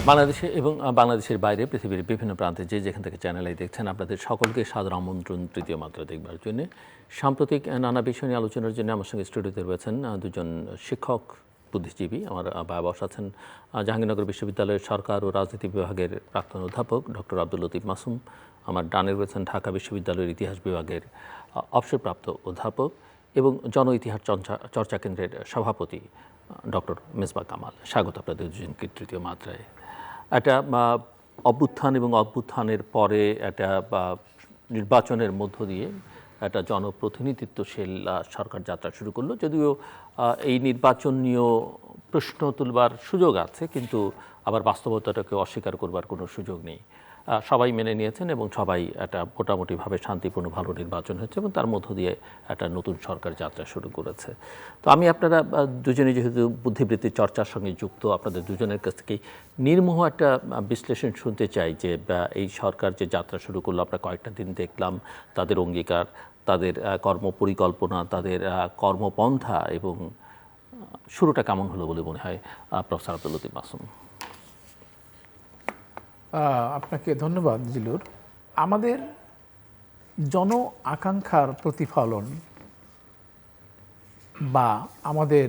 বাংলাদেশে এবং বাংলাদেশের বাইরে পৃথিবীর বিভিন্ন প্রান্তে যে যেখান থেকে চ্যানেলে দেখছেন আপনাদের সকলকে সাদর আমন্ত্রণ তৃতীয় মাত্রা দেখবার জন্য। সাম্প্রতিক নানা বিষয় নিয়ে আলোচনার জন্য আমার সঙ্গে স্টুডিওতে রয়েছেন দুজন শিক্ষক বুদ্ধিজীবী। আমার বাবা বস আছেন জাহাঙ্গীরনগর বিশ্ববিদ্যালয়ের সরকার ও রাজনীতি বিভাগের প্রাক্তন অধ্যাপক ডক্টর আব্দুল লতিফ মাসুম। আমার ডানে রয়েছেন ঢাকা বিশ্ববিদ্যালয়ের ইতিহাস বিভাগের অবসরপ্রাপ্ত অধ্যাপক এবং জন ইতিহাস চর্চা কেন্দ্রের সভাপতি ডক্টর মেজবা কামাল। স্বাগত আপনাদের দুজনকে তৃতীয় মাত্রায়। একটা অভ্যুত্থান এবং অভ্যুত্থানের পরে একটা নির্বাচনের মধ্য দিয়ে একটা জনপ্রতিনিধিত্বশীল সরকার যাত্রা শুরু করলো। যদিও এই নির্বাচন নিয়েও প্রশ্ন তুলবার সুযোগ আছে, কিন্তু আবার বাস্তবতাটাকে অস্বীকার করবার কোনো সুযোগ নেই। সবাই মেনে নিয়েছেন এবং সবাই একটা মোটামুটিভাবে শান্তিপূর্ণ ভালো নির্বাচন হয়েছে এবং তার মধ্য দিয়ে একটা নতুন সরকার যাত্রা শুরু করেছে। তো আমি আপনারা দুজনে যেহেতু বুদ্ধিবৃত্তির চর্চার সঙ্গে যুক্ত, আপনাদের দুজনের কাছ থেকে নির্মোহ একটা বিশ্লেষণ শুনতে চাই যে এই সরকার যে যাত্রা শুরু করলো, আমরা কয়েকটা দিন দেখলাম তাদের অঙ্গীকার, তাদের কর্মপরিকল্পনা, তাদের কর্মপন্থা, এবং শুরুটা কেমন হলো বলে মনে হয় প্রফেসর আব্দুল লতিফ মাসুম? আপনাকে ধন্যবাদ জিলুর। আমাদের জন আকাঙ্ক্ষার প্রতিফলন বা আমাদের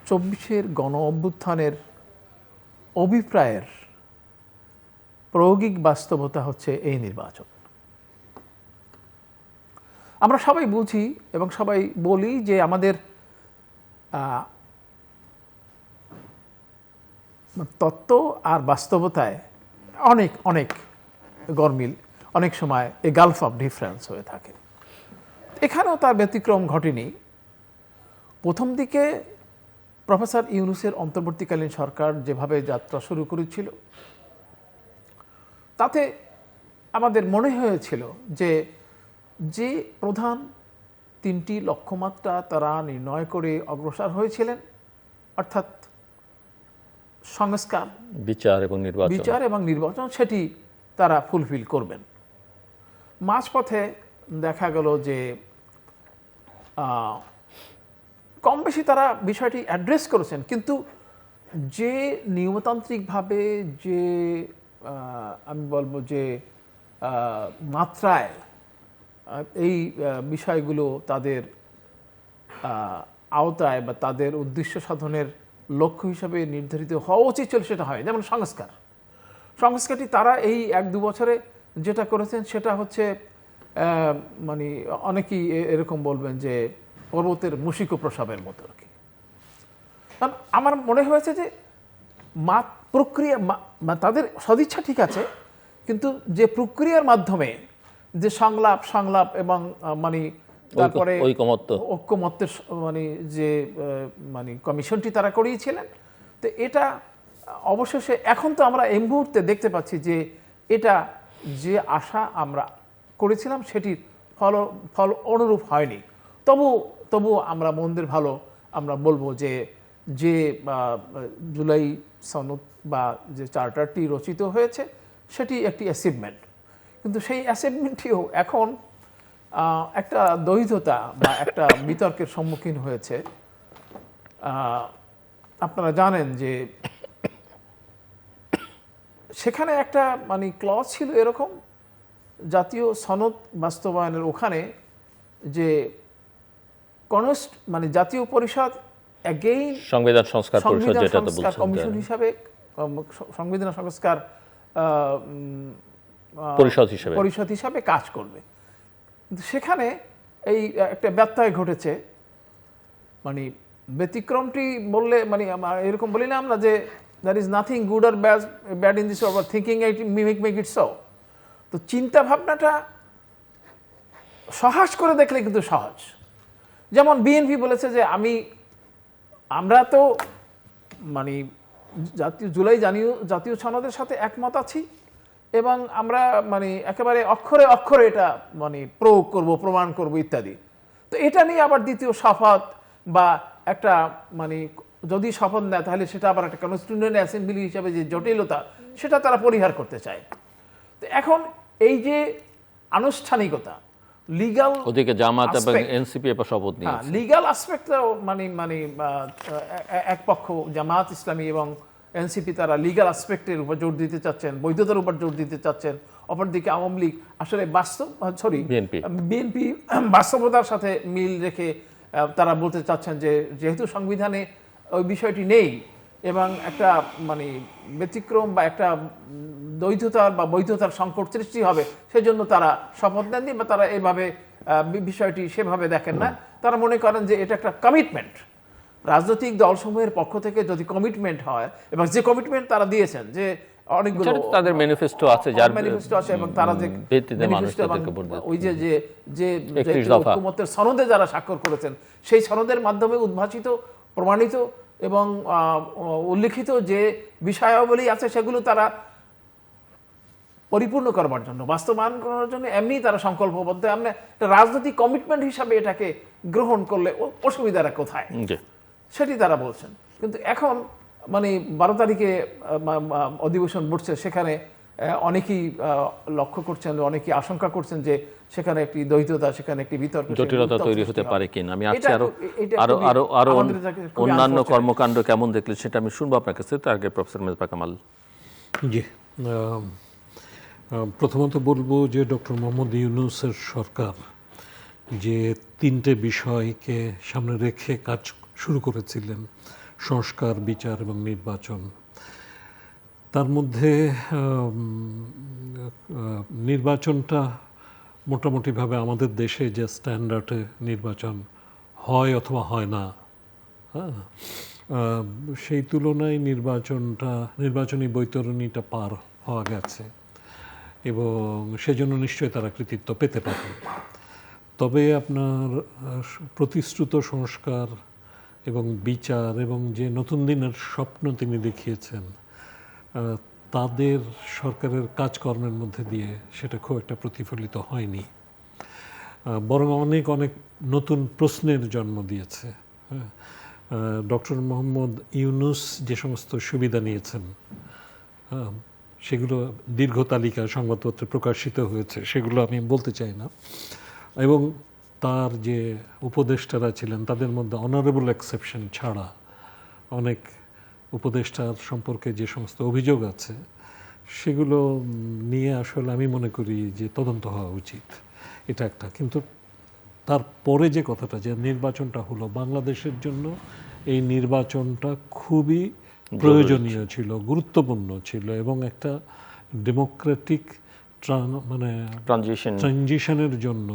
২৪-এর গণ অভ্যুত্থানের অভিপ্রায়ের প্রায়োগিক বাস্তবতা হচ্ছে এই নির্বাচন। আমরা সবাই বুঝি এবং সবাই বলি যে আমাদের তত্ত্ব আর বাস্তবতায় অনেক অনেক গরমিল, অনেক সময় এ গালফ অফ ডিফারেন্স হয়ে থাকে। এখানেও তার ব্যতিক্রম ঘটেনি। প্রথম দিকে প্রফেসর ইউনূসের অন্তর্বর্তীকালীন সরকার যেভাবে যাত্রা শুরু করেছিল, তাতে আমাদের মনে হয়েছিল যে প্রধান তিনটি লক্ষ্যমাত্রা তারা নির্ণয় করে অগ্রসর হয়েছিলেন, অর্থাৎ সংস্কার, বিচার এবং নির্বাচন, সেটি তারা ফুলফিল করবেন। মাঝপথে দেখা গেল যে কম বেশি তারা বিষয়টি অ্যাড্রেস করেছেন, কিন্তু যে নিয়মতান্ত্রিকভাবে যে আমি বলবো যে মাত্রায় এই বিষয়গুলো তাদের আওতায় বা তাদের উদ্দেশ্য সাধনের লক্ষ্য হিসাবে নির্ধারিত হওয়া উচিত ছিল সেটা হয়। যেমন সংস্কারটি তারা এই ১-২ বছরে যেটা করেছেন সেটা হচ্ছে মানে অনেকেই এরকম বলবেন যে পর্বতের মুশিক প্রসাবের মতো আর কি। কারণ আমার মনে হয়েছে যে প্রক্রিয়া তাদের সদিচ্ছা ঠিক আছে, কিন্তু যে প্রক্রিয়ার মাধ্যমে যে সংলাপ এবং মানে তারপরে ঐক্যমত্যের মানে যে মানে কমিশনটি তারা করিয়েছিলেন, তো এটা অবশেষে এখন তো আমরা এই মুহূর্তে দেখতে পাচ্ছি যে এটা যে আশা আমরা করেছিলাম সেটির ফল অনুরূপ হয়নি। তবু আমরা মন্দের ভালো আমরা বলবো যে জুলাই সনদ বা যে চার্টারটি রচিত হয়েছে সেটি একটি অ্যাচিভমেন্ট, কিন্তু সেই অ্যাচিভমেন্টটিও এখন একটা দ্বৈধতা বা একটা বিতর্কের সম্মুখীন হয়েছে। আপনারা জানেন যে সেখানে একটা মানে ক্লজ ছিল এরকম, জাতীয় সনদ বাস্তবায়নের ওখানে যে মানে জাতীয় পরিষদ অ্যাগেইন সংবিধান সংস্কার কমিশন হিসাবে, সংবিধান সংস্কার পরিষদ হিসাবে কাজ করবে। কিন্তু সেখানে এই একটা ব্যত্যয় ঘটেছে। মানে ব্যতিক্রমটি বললে মানে এরকম বলি না আমরা যে there is nothing good or bad in this over thinking it make it so. তো চিন্তা ভাবনাটা সহজ করে দেখলে কিন্তু সহজ। যেমন বিএনপি বলেছে যে আমরা তো মানে জাতীয় সনদের সাথে একমত আছি এবং আমরা মানে একেবারে অক্ষরে অক্ষরে এটা মানে প্রয়োগ করব, প্রমাণ করব ইত্যাদি। তো এটা নিয়ে আবার দ্বিতীয় শপথ বা একটা মানে যদি শপথ নেয় তাহলে সেটা আবার একটা কনস্টিটিউয়েন্ট অ্যাসেম্বলি হিসাবে যে জটিলতা সেটা তারা পরিহার করতে চায়। তো এখন এই যে আনুষ্ঠানিকতা, লিগ্যাল, ওদিকে জামাত এবং এনসিপি শপথ নিয়েছে, লিগ্যাল অ্যাসপেক্টটাও মানে এক পক্ষ জামাত ইসলামী এবং এনসিপি তারা লিগ্যাল অ্যাসপেক্টের উপর জোর দিতে চাচ্ছেন, বৈধতার উপর জোর দিতে চাচ্ছেন। অপরদিকে আওয়ামী লীগ আসলে বিএনপি বাস্তবতার সাথে মিল রেখে তারা বলতে চাচ্ছেন যে যেহেতু সংবিধানে ওই বিষয়টি নেই এবং একটা মানে ব্যতিক্রম বা একটা দ্বৈধতার বা বৈধতার সংকট সৃষ্টি হবে, সেজন্য তারা শপথ নেননি বা তারা এইভাবে বিষয়টি সেভাবে দেখেন না। তারা মনে করেন যে এটা একটা কমিটমেন্ট, রাজনৈতিক দলসমূহের পক্ষ থেকে যদি কমিটমেন্ট হয়, এবং যে কমিটমেন্ট তারা দিয়েছেন যে অনেকগুলো তাদের ম্যানিফেস্টো আছে, যার ম্যানিফেস্টো আছে, এবং তারা যে ভিত্তিতে মানুষ ম্যানিফেস্টো এবং তাদেরকে ভোট দেয়। ওই যে যে যে 31 দফা। ঐকমত্যের সনদে যারা স্বাক্ষর করেছেন, সেই সনদের মাধ্যমে উদ্ভাসিত, প্রমাণিত এবং উল্লিখিত যে বিষয়াবলী আছে সেগুলো তারা পরিপূর্ণ করবার জন্য, বাস্তবায়ন করার জন্য এমনি তারা সংকল্পবদ্ধ। আমরা রাজনৈতিক কমিটমেন্ট হিসাবে এটাকে গ্রহণ করলে অসুবিধাটা কোথায়, সেটি তারা বলছেন। কিন্তু এখন মানে 12 তারিখে অধিবেশন বসছে, সেখানে অনেকেই লক্ষ্য করছেন, অনেকেই আশঙ্কা করছেন যে সেখানে একটি দ্বৈততা, সেখানে একটি বিতর্ক, জটিলতা তৈরি হতে পারে কিনা। আমি আছি আরো অন্যান্য কর্মকাণ্ড কেমন দেখলে সেটা আমি শুনবো আপনার কাছে। তার আগে প্রফেসর মেজবা কামাল। জি, প্রথমত বলবো যে ডক্টর মোহাম্মদ ইউনূসের সরকার যে 3টে বিষয়কে সামনে রেখে কাজ শুরু করেছিলেন, সংস্কার, বিচার এবং নির্বাচন, তার মধ্যে নির্বাচনটা মোটামুটিভাবে আমাদের দেশে যে স্ট্যান্ডার্ডে নির্বাচন হয় অথবা হয় না, হ্যাঁ, সেই তুলনায় নির্বাচনী বৈতরণীটা পার হওয়া গেছে এবং সেজন্য নিশ্চয়ই তারা কৃতিত্ব পেতে পারে। তবে আপনার প্রতিশ্রুত সংস্কার এবং বিচার এবং যে নতুন দিনের স্বপ্ন তিনি দেখিয়েছেন, তাদের সরকারের কাজকর্মের মধ্যে দিয়ে সেটা খুব একটা প্রতিফলিত হয়নি, বরং অনেক নতুন প্রশ্নের জন্ম দিয়েছে। হ্যাঁ, ডক্টর মোহাম্মদ ইউনূস যে সমস্ত সুবিধা নিয়েছেন, সেগুলো দীর্ঘ তালিকা সংবাদপত্রে প্রকাশিত হয়েছে, সেগুলো আমি বলতে চাই না। এবং তার যে উপদেষ্টারা ছিলেন, তাদের মধ্যে অনারেবল এক্সেপশন ছাড়া অনেক উপদেষ্টার সম্পর্কে যে সমস্ত অভিযোগ আছে, সেগুলো নিয়ে আসলে আমি মনে করি যে তদন্ত হওয়া উচিত, এটা একটা। কিন্তু তারপরে যে কথাটা, যে নির্বাচনটা হলো, বাংলাদেশের জন্য এই নির্বাচনটা খুবই প্রয়োজনীয় ছিল, গুরুত্বপূর্ণ ছিল এবং একটা ডেমোক্রেটিক ট্রানজিশনের জন্য,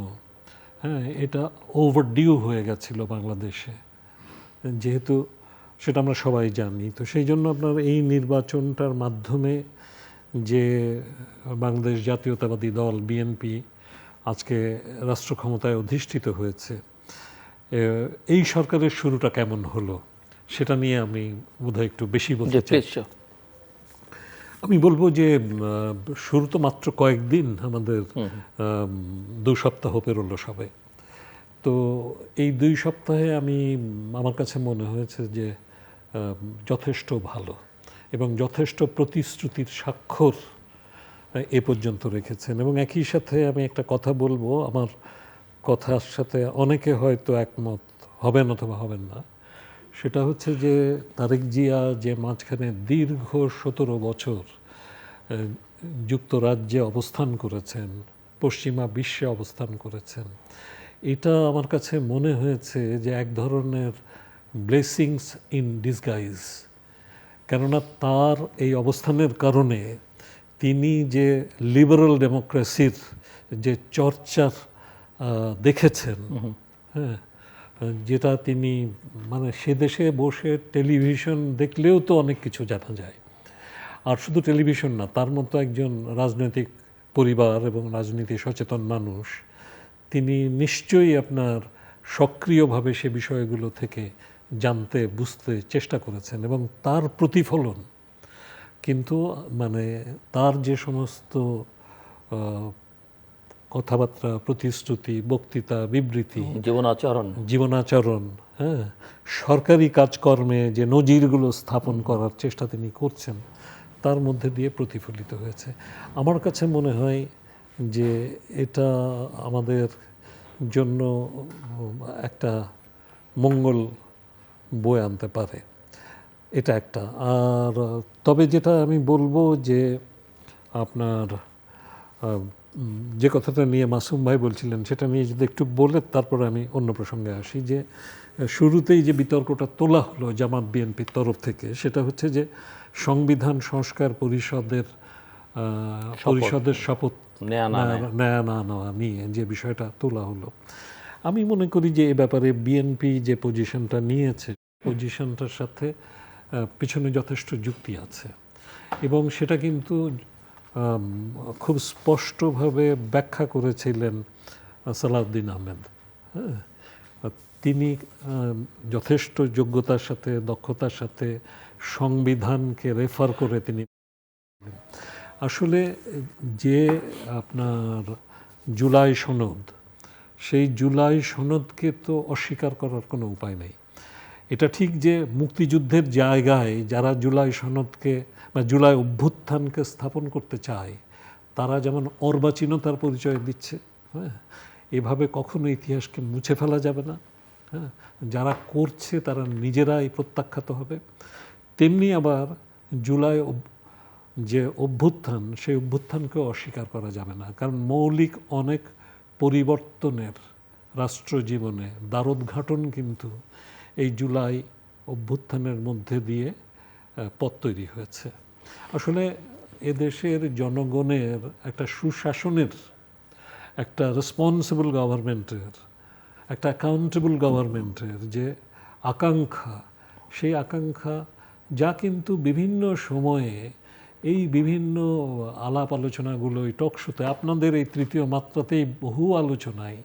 হ্যাঁ, এটা ওভারডিউ হয়ে গেছিল বাংলাদেশে, যেহেতু সেটা আমরা সবাই জানি। তো সেই জন্য আপনার এই নির্বাচনটার মাধ্যমে যে বাংলাদেশ জাতীয়তাবাদী দল বিএনপি আজকে রাষ্ট্র ক্ষমতায় অধিষ্ঠিত হয়েছে, এই সরকারের শুরুটা কেমন হলো সেটা নিয়ে আমি বোধহয় একটু বেশি বলতে চাই। আমি বলবো যে শুরু তো মাত্র কয়েকদিন, আমাদের 2 সপ্তাহ পেরোলো সবে। তো এই 2 সপ্তাহে আমার কাছে মনে হয়েছে যে যথেষ্ট ভালো এবং যথেষ্ট প্রতিশ্রুতির স্বাক্ষর এ পর্যন্ত রেখেছেন। এবং একই সাথে আমি একটা কথা বলবো, আমার কথার সাথে অনেকে হয়তো একমত হবেন অথবা হবেন না, সেটা হচ্ছে যে তারেক জিয়া যে মাঝখানে দীর্ঘ 17 বছর যুক্তরাজ্যে অবস্থান করেছেন, পশ্চিমা বিশ্বে অবস্থান করেছেন, এটা আমার কাছে মনে হয়েছে যে এক ধরনের ব্লেসিংস ইন ডিসগাইজ। কেননা তার এই অবস্থানের কারণে তিনি যে লিবারেল ডেমোক্রেসির যে চর্চার দেখেছেন, হ্যাঁ, যেটা তিনি সে দেশে বসে টেলিভিশন দেখলেও তো অনেক কিছু জানা যায়। আর শুধু টেলিভিশন না, তার মতো একজন রাজনৈতিক পরিবার এবং রাজনীতি সচেতন মানুষ, তিনি নিশ্চয়ই আপনার সক্রিয়ভাবে সে বিষয়গুলো থেকে জানতে বুঝতে চেষ্টা করেছেন এবং তার প্রতিফলন কিন্তু তার যে সমস্ত কথাবার্তা, প্রতিশ্রুতি, বক্তৃতা, বিবৃতি, জীবনাচরণ, হ্যাঁ, সরকারি কাজকর্মে যে নজিরগুলো স্থাপন করার চেষ্টা তিনি করছেন, তার মধ্যে দিয়ে প্রতিফলিত হয়েছে। আমার কাছে মনে হয় যে এটা আমাদের জন্য একটা মঙ্গল বয়ে আনতে পারে। এটা একটা। আর তবে যেটা আমি বলবো যে আপনার যে কথাটা নিয়ে মাসুম ভাই বলছিলেন সেটা নিয়ে যদি একটু বলে তারপরে আমি অন্য প্রসঙ্গে আসি। যে শুরুতেই যে বিতর্কটা তোলা হলো জামাত বিএনপির তরফ থেকে, সেটা হচ্ছে যে সংবিধান সংস্কার পরিষদের শপথ নেয়া না নেওয়া নিয়ে যে বিষয়টা তোলা হলো, আমি মনে করি যে এ ব্যাপারে বিএনপি যে পজিশনটা নিয়েছে, পজিশনটার সাথে পিছনে যথেষ্ট যুক্তি আছে এবং সেটা কিন্তু খুব স্পষ্টভাবে ব্যাখ্যা করেছিলেন সালাউদ্দিন আহমেদ। হ্যাঁ, তিনি যথেষ্ট যোগ্যতার সাথে, দক্ষতার সাথে সংবিধানকে রেফার করে তিনি আসলে যে আপনার জুলাই সনদ, সেই জুলাই সনদকে তো অস্বীকার করার কোনো উপায় নেই। এটা ঠিক যে মুক্তিযুদ্ধের জায়গায় যারা জুলাই সনদকে বা জুলাই অভ্যুত্থানকে স্থাপন করতে চায় তারা যেমন অর্বাচীনতার পরিচয় দিচ্ছে, হ্যাঁ, এভাবে কখনো ইতিহাসকে মুছে ফেলা যাবে না। হ্যাঁ, যারা করছে তারা নিজেরাই প্রত্যাখ্যাত হবে। তেমনি আবার জুলাই যে অভ্যুত্থান, সেই অভ্যুত্থানকেও অস্বীকার করা যাবে না, কারণ মৌলিক অনেক পরিবর্তনের রাষ্ট্র জীবনে দ্বারোদ্ঘাটন কিন্তু এই জুলাই অভ্যুত্থানের মধ্যে দিয়ে পথ তৈরি হয়েছে। আসলে এদেশের জনগণের একটা সুশাসনের, একটা রেসপন্সিবল গভর্নমেন্টের, একটা অ্যাকাউন্টেবল গভর্নমেন্টের যে আকাঙ্ক্ষা, সেই আকাঙ্ক্ষা যা কিন্তু বিভিন্ন সময়ে এই বিভিন্ন আলাপ আলোচনাগুলোই টকশোতে, আপনাদের এই তৃতীয় মাত্রাতেই বহু আলোচনায়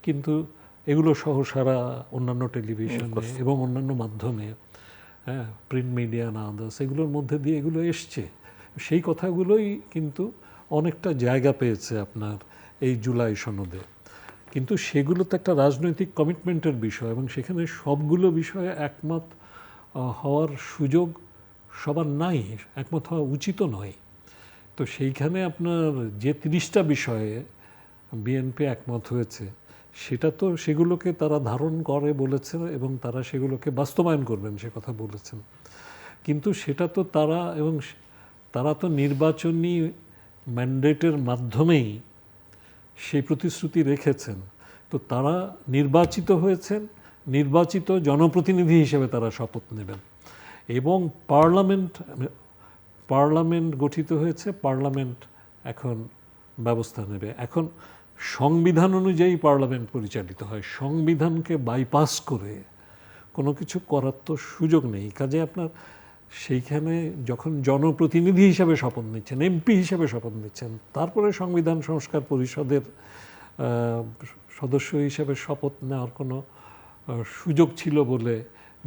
কিন্তু এগুলো সহ সারা অন্যান্য টেলিভিশনে এবং অন্যান্য মাধ্যমে, হ্যাঁ, প্রিন্ট মিডিয়া না আদার্স, এগুলোর মধ্যে দিয়ে এগুলো এসছে। সেই কথাগুলোই কিন্তু অনেকটা জায়গা পেয়েছে আপনার এই জুলাই সনদে। কিন্তু সেগুলো তো একটা রাজনৈতিক কমিটমেন্টের বিষয় এবং সেখানে সবগুলো বিষয়ে একমত হওয়ার সুযোগ সবার নাই, একমত হওয়া উচিত নয়। তো সেইখানে আপনার যে 30টা বিষয়ে বিএনপি একমত হয়েছে, সেটা তো সেগুলোকে তারা ধারণ করে বলেছে এবং তারা সেগুলোকে বাস্তবায়ন করবেন সে কথা বলেছেন। কিন্তু সেটা তো তারা তো নির্বাচনী ম্যান্ডেটের মাধ্যমেই সেই প্রতিশ্রুতি রেখেছেন। তো তারা নির্বাচিত হয়েছেন, নির্বাচিত জনপ্রতিনিধি হিসেবে তারা শপথ নেবেন এবং পার্লামেন্ট গঠিত হয়েছে, পার্লামেন্ট এখন ব্যবস্থা নেবে। এখন সংবিধান অনুযায়ী পার্লামেন্ট পরিচালিত হয়, সংবিধানকে বাইপাস করে কোনো কিছু করার তো সুযোগ নেই। কাজে আপনার সেইখানে যখন জনপ্রতিনিধি হিসেবে শপথ নিচ্ছেন, এমপি হিসেবে শপথ নিচ্ছেন, তারপরে সংবিধান সংস্কার পরিষদের সদস্য হিসেবে শপথ নেওয়ার কোনো সুযোগ ছিল বলে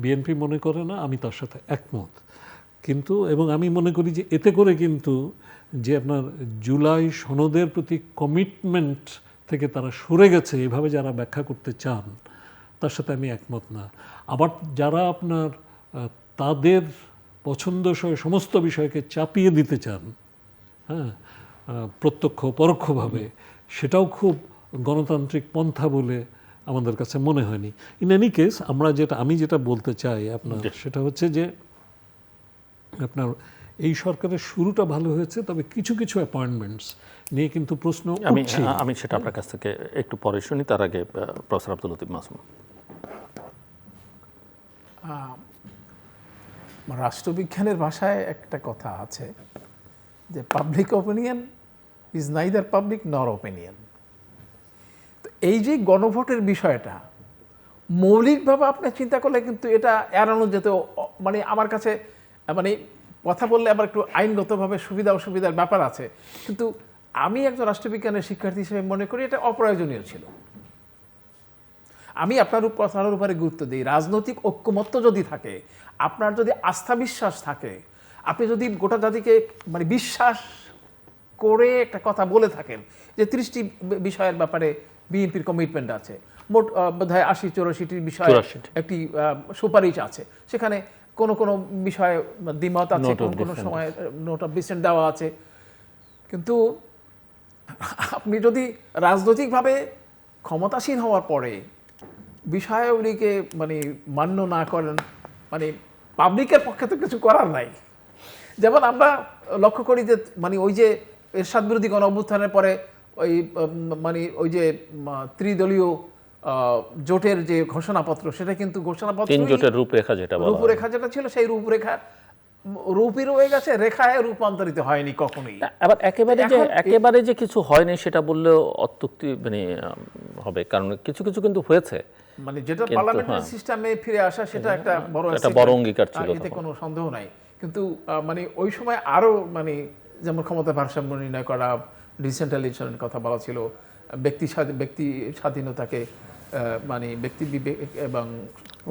বিএনপি মনে করে না। আমি তার সাথে একমত। কিন্তু এবং আমি মনে করি যে এতে করে কিন্তু যে আপনার জুলাই সনদের প্রতি কমিটমেন্ট থেকে তারা সরে গেছে, এভাবে যারা ব্যাখ্যা করতে চান তার সাথে আমি একমত না। আবার যারা আপনার তাদের পছন্দসই সমস্ত বিষয়কে চাপিয়ে দিতে চান, হ্যাঁ, প্রত্যক্ষ পরোক্ষভাবে, সেটাও খুব গণতান্ত্রিক পন্থা বলে আমাদের কাছে মনে হয়নি। ইন এনি কেস আমি যেটা বলতে চাই আপনার, সেটা হচ্ছে যে আপনার এই সরকারের শুরুটা ভালো হয়েছে, তবে কিছু কিছু অ্যাপয়েন্টমেন্টস নিয়ে কিন্তু প্রশ্ন উঠছে। আমি সেটা আপনার কাছ থেকে একটু পরে শুনি। তার আগে প্রফেসর আব্দুল লতিফ মাসুম। রাষ্ট্রবিজ্ঞানের ভাষায় একটা কথা আছে যে public opinion is neither public নর অপিনিয়ন। তো এই যে গণভোটের বিষয়টা মৌলিকভাবে আপনি চিন্তা করলে কিন্তু এটা এড়ানো যেত। মানে আমার কাছে মানে কথা বললে আবার একটু আইনগতভাবে সুবিধা অসুবিধার ব্যাপার আছে, কিন্তু আমি একজন রাষ্ট্রবিজ্ঞানের শিক্ষার্থী হিসেবে মনে করি এটা অপ্রয়োজনীয় ছিল। আমি আপনার কথার উপরে গুরুত্ব দিই। রাজনৈতিক ঐক্যমত্য যদি থাকে, আপনার যদি আস্থা বিশ্বাস থাকে, আপনি যদি গোটা জাতিকে মানে বিশ্বাস করে একটা কথা বলে থাকেন যে 30টি বিষয়ের ব্যাপারে বিএনপির কমিটমেন্ট আছে, মোট বোধহয় 80-84টি বিষয়ে একটি সুপারিশ আছে, সেখানে কোনো কোনো বিষয়ে দ্বিমত আছে, কোনো সময় নোট অফ ডিসেন্ট দেওয়া আছে। কিন্তু আপনি যদি রাজনৈতিকভাবে ক্ষমতাসীন হওয়ার পরে বিষয়গুলিকে মানে মান্য না করেন, মানে পাবলিকের পক্ষে তো কিছু করার নাই। যেমন আমরা লক্ষ্য করি যে মানে ওই যে এরশাদ বিরোধী গণ অভ্যুত্থানের পরে ওই মানে ওই যে ত্রিদলীয় জোটের যে ঘোষণাপত্র, সেটা কিন্তু ঘোষণাপত্র 3 জোটের রূপরেখা যেটা বলা হয়। রূপরেখা যেটা ছিল সেই রূপরেখা রূপই রয়ে গেছে, রেখায় রূপান্তরিত হয়নি কখনোই। আবার একেবারে যে কিছু হয়নি সেটা বললেও অত্যুক্তি মানে হবে, কারণ কিছু কিছু কিন্তু হয়েছে। মানে যেটা পার্লামেন্টারি সিস্টেমে ফিরে আসা, সেটা একটা বড় অঙ্গীকার ছিল, এতে কোনো সন্দেহ নাই। কিন্তু মানে ওই সময় আরো মানে যেমন ক্ষমতা ভারসাম্য নির্ণয় করা, ডিসেন্ট্রালাইজেশনের কথা বলা ছিল, ব্যক্তি স্বাধীনতাকে মানে ব্যক্তি বিবেক এবং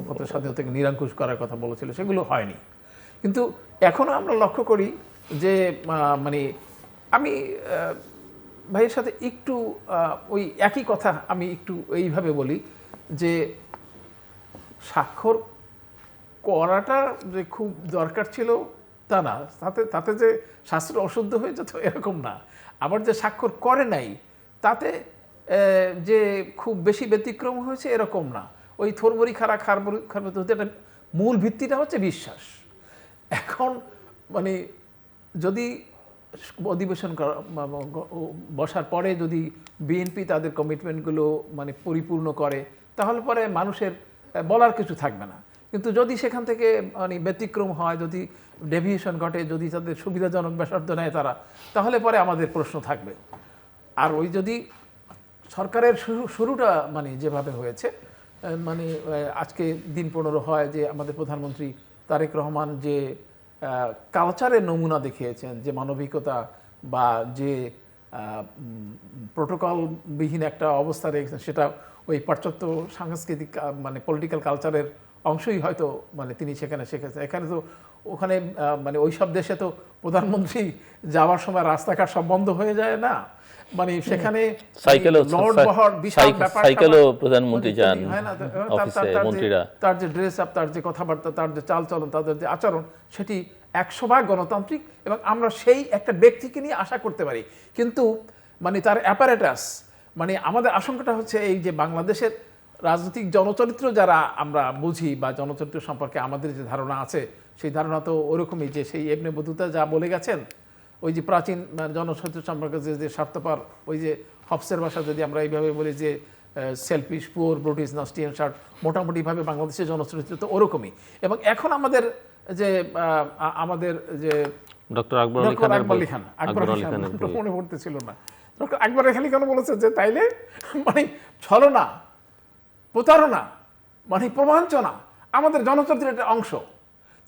মত স্বাধীনতাকে নিরঙ্কুশ করার কথা বলেছিল, সেগুলো হয়নি। কিন্তু এখনো আমরা লক্ষ্য করি যে মানে আমি ভাইয়ের সাথে একটু ওই একই কথা আমি একটু এইভাবে বলি যে স্বাক্ষর করাটা যে খুব দরকার ছিল তা না, তাতে যে শাস্ত্র অশুদ্ধ হয়ে যেত এরকম না। আবার যে স্বাক্ষর করে নাই তাতে যে খুব বেশি ব্যতিক্রম হয়েছে এরকম না। ওই থরবরি খারা খারবরি হতে একটা মূল ভিত্তিটা হচ্ছে বিশ্বাস। এখন মানে যদি অধিবেশন বসার পরে যদি বিএনপি তাদের কমিটমেন্টগুলো মানে পরিপূর্ণ করে, তাহলে পরে মানুষের বলার কিছু থাকবে না। কিন্তু যদি সেখান থেকে মানে ব্যতিক্রম হয়, যদি ডেভিয়েশন ঘটে, যদি তাদের সুবিধাজনক ব্যাসার্ধ নেয় তারা, তাহলে পরে আমাদের প্রশ্ন থাকবে। আর ওই যদি সরকারের শুরুটা মানে যেভাবে হয়েছে, মানে আজকে দিন 15 হয় যে আমাদের প্রধানমন্ত্রী তারেক রহমান যে কালচারের নমুনা দেখিয়েছেন, যে মানবিকতা বা যে প্রোটোকলবিহীন একটা অবস্থা রেখেছেন, সেটা ওই পাশ্চাত্য সাংস্কৃতিক মানে পলিটিক্যাল কালচারের অংশই হয়তো মানে তিনি সেখানে শিখেছেন। এখানে তো ওখানে মানে ওই সব দেশে তো প্রধানমন্ত্রী যাওয়ার সময় রাস্তাঘাট সব বন্ধ হয়ে যায় না, মানে সেখানে সাইকেলও প্রধানমন্ত্রী যান অফিসে, মন্ত্রীরা তার যে ড্রেস আপ, তার যে কথাবার্তা, তার যে চালচলন, তাদের যে আচরণ, সেটি 100% গণতান্ত্রিক এবং আমরা সেই একটা ব্যক্তিকে নিয়ে আশা করতে পারি। কিন্তু মানে তার অ্যাপারেটাস, মানে আমাদের আশঙ্কাটা হচ্ছে এই যে বাংলাদেশের রাজনৈতিক জনচরিত্র যারা আমরা বুঝি বা জনচরিত্র সম্পর্কে আমাদের যে ধারণা আছে, সেই ধারণা তো ওরকমই যে সেই ইবনে বতুতা যা বলে গেছেন, ওই যে প্রাচীন জনচরিত্র সম্পর্কে যে স্বার্থপর, ওই যে হবসের ভাষা যদি আমরা এইভাবে বলি যে selfish, poor, brutish, nasty and short, মোটামুটিভাবে বাংলাদেশের জনচরিত্র তো ওরকমই। এবং এখন আমাদের যে ডক্টর আকবর আলী খান মনে পড়তেছিল না, ডক্টর আকবর আলী খান বলেছে যে তাইলে মানে ছলনা, প্রতারণা, মানে প্রবঞ্চনা আমাদের জনচরিত্রের একটা অংশ।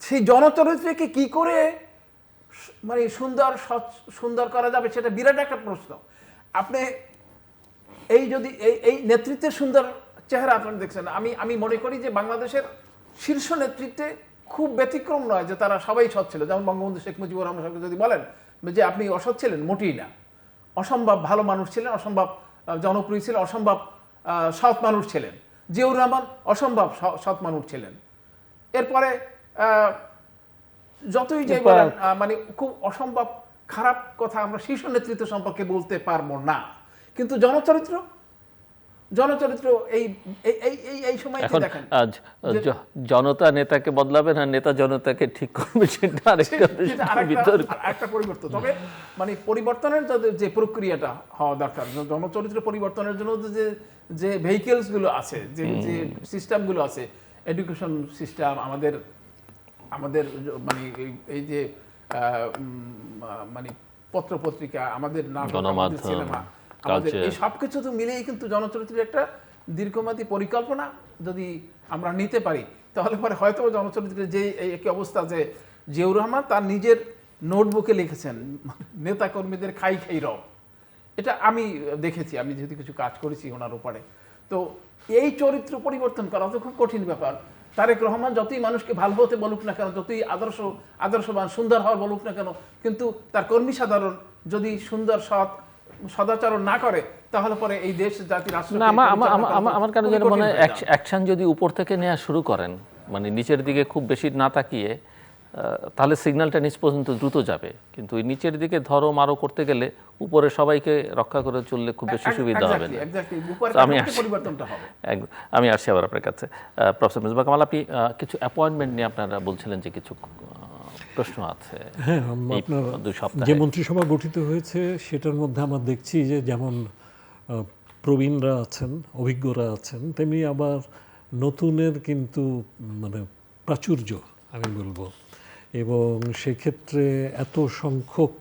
সেই জনচরিত্রকে কি করে মানে সুন্দর করা যাবে, সেটা বিরাট একটা প্রশ্ন। আপনি এই যদি এই নেতৃত্বের সুন্দর চেহারা আপনারা দেখছেন, আমি মনে করি যে বাংলাদেশের শীর্ষ নেতৃত্বে খুব ব্যতিক্রম নয় যে তারা সবাই সৎ ছিল। যেমন বঙ্গবন্ধু শেখ মুজিবুর রহমান সাহেবকে যদি বলেন যে আপনি অসৎ ছিলেন, মোটেই না, অসম্ভব ভালো মানুষ ছিলেন, অসম্ভব জনপ্রিয় ছিলেন, অসম্ভব সৎ মানুষ ছিলেন। জিয়াউর রহমান অসম্ভব সৎ মানুষ ছিলেন। এরপরে যতই যে বলেন মানে খুব অসম্ভব খারাপ কথা আমরা শীর্ষ নেতৃত্ব সম্পর্কে বলতে পারবো না। কিন্তু জনচরিত্র এই সময় দেখেন, জনতা নেতাকে বদলাবে না, নেতা জনতাকে ঠিক করবে, সেটা আরেকটা পরিবর্তন। তবে মানে পরিবর্তনের যে প্রক্রিয়াটা হওয়া দরকার, জনচরিত্র পরিবর্তনের জন্য যে ভেহিকেলস গুলো আছে, যে সিস্টেমগুলো আছে, এডুকেশন সিস্টেম, আমাদের মানে এই যে মানে পত্রপত্রিকা, আমাদের নাটক, আমাদের সিনেমা, আমাদের এই সবকিছু তো মিলেই কিন্তু জনচরিত্রের একটা দীর্ঘমেয়াদী পরিকল্পনা যদি আমরা নিতে পারি, তাহলে পরে হয়তো জনচরিত্রের যে একই অবস্থা যে জিয়াউর রহমান তার নিজের নোটবুকে লিখেছেন নেতা কর্মীদের খাই রব, এটা আমি দেখেছি, আমি যেহেতু কিছু কাজ করেছি ওনার উপরে। তো এই চরিত্র পরিবর্তন করা তো খুব কঠিন ব্যাপার। তারেক রহমান যতই মানুষকে ভালো হতে বলুক না কেন, যতই আদর্শবান সুন্দর হওয়ার বলুক না কেন, কিন্তু তার কর্মী সাধারণ যদি সুন্দর সদাচরণ না করে, তাহলে পরে এই দেশ জাতি রাষ্ট্র আমার কাছে যেটা মনে হয় অ্যাকশন যদি উপর থেকে নেওয়া শুরু করেন, মানে নিচের দিকে খুব বেশি না তাকিয়ে তাহলে সিগন্যালটা নিচ পর্যন্ত দ্রুত যাবে, কিন্তু ওই নিচের দিকে ধরো মারো করতে গেলে উপরে সবাইকে রক্ষা করে চললে খুব বেশি সুবিধা হবে না। আমি আসছি আবার আপনার কাছে। প্রফেসর মিসবাহ কামাল, আপনি কিছু অ্যাপয়েন্টমেন্ট নিয়ে আপনারা বলছিলেন যে কিছু প্রশ্ন আছে। হ্যাঁ, আপনার যে মন্ত্রিসভা গঠিত হয়েছে সেটার মধ্যে আমরা দেখছি যে যেমন প্রবীণরা আছেন, অভিজ্ঞরা আছেন, তেমনি আবার নতুনের কিন্তু মানে প্রাচুর্য আমি বলবো। এবং সেক্ষেত্রে এত সংখ্যক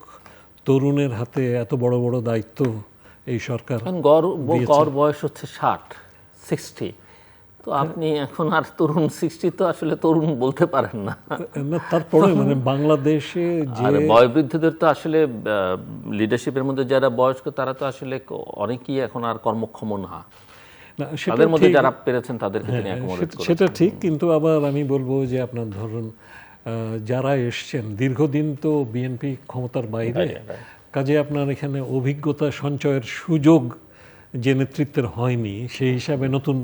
তরুণের হাতে এত বড় বড় দায়িত্ব এই সরকার। গড় বয়স হচ্ছে 60 তো আপনি এখন আর তরুণ 60 তো আসলে তরুণ বলতে পারেন না। তারপরে মানে বাংলাদেশে যে বয়োবৃদ্ধদের তো আসলে লিডারশিপের মধ্যে যারা বয়স্ক তারা তো আসলে অনেকেই এখন আর কর্মক্ষম না। তাদের মধ্যে যারা পেরেছেন তাদেরকে তিনি অ্যাকোমোডেট করেছেন। সেটা ঠিক, কিন্তু আবার আমি বলবো যে আপনার ধরুন যারা এসছেন দীর্ঘদিন তো বিএনপি ক্ষমতার বাইরে, কাজে আপনার এখানে অভিজ্ঞতা সঞ্চয়ের সুযোগ যে নেতৃত্বের হয়নি, সেই হিসাবে নতুন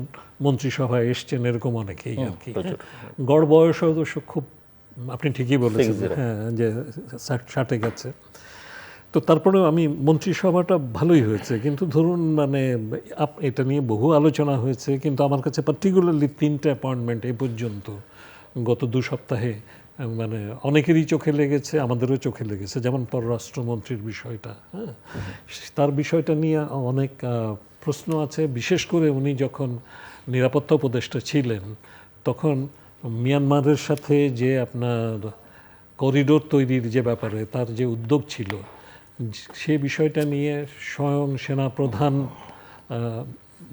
মন্ত্রিসভায় এসছেন এরকম অনেকেই আর কি। গড় বয়স অবশ্য খুব, আপনি ঠিকই বলেছেন, হ্যাঁ, যে 60 গেছে। তো তারপরেও আমি মন্ত্রিসভাটা ভালোই হয়েছে, কিন্তু ধরুন মানে এটা নিয়ে বহু আলোচনা হয়েছে, কিন্তু আমার কাছে পার্টিকুলারলি 3টে অ্যাপয়েন্টমেন্ট এই পর্যন্ত গত 2 সপ্তাহে মানে অনেকেরই চোখে লেগেছে, আমাদেরও চোখে লেগেছে। যেমন পররাষ্ট্রমন্ত্রীর বিষয়টা, হ্যাঁ, তার বিষয়টা নিয়ে অনেক প্রশ্ন আছে। বিশেষ করে উনি যখন নিরাপত্তা উপদেষ্টা ছিলেন তখন মিয়ানমারের সাথে যে আপনার করিডোর তৈরির যে ব্যাপারে তার যে উদ্যোগ ছিল, সে বিষয়টা নিয়ে স্বয়ং সেনাপ্রধান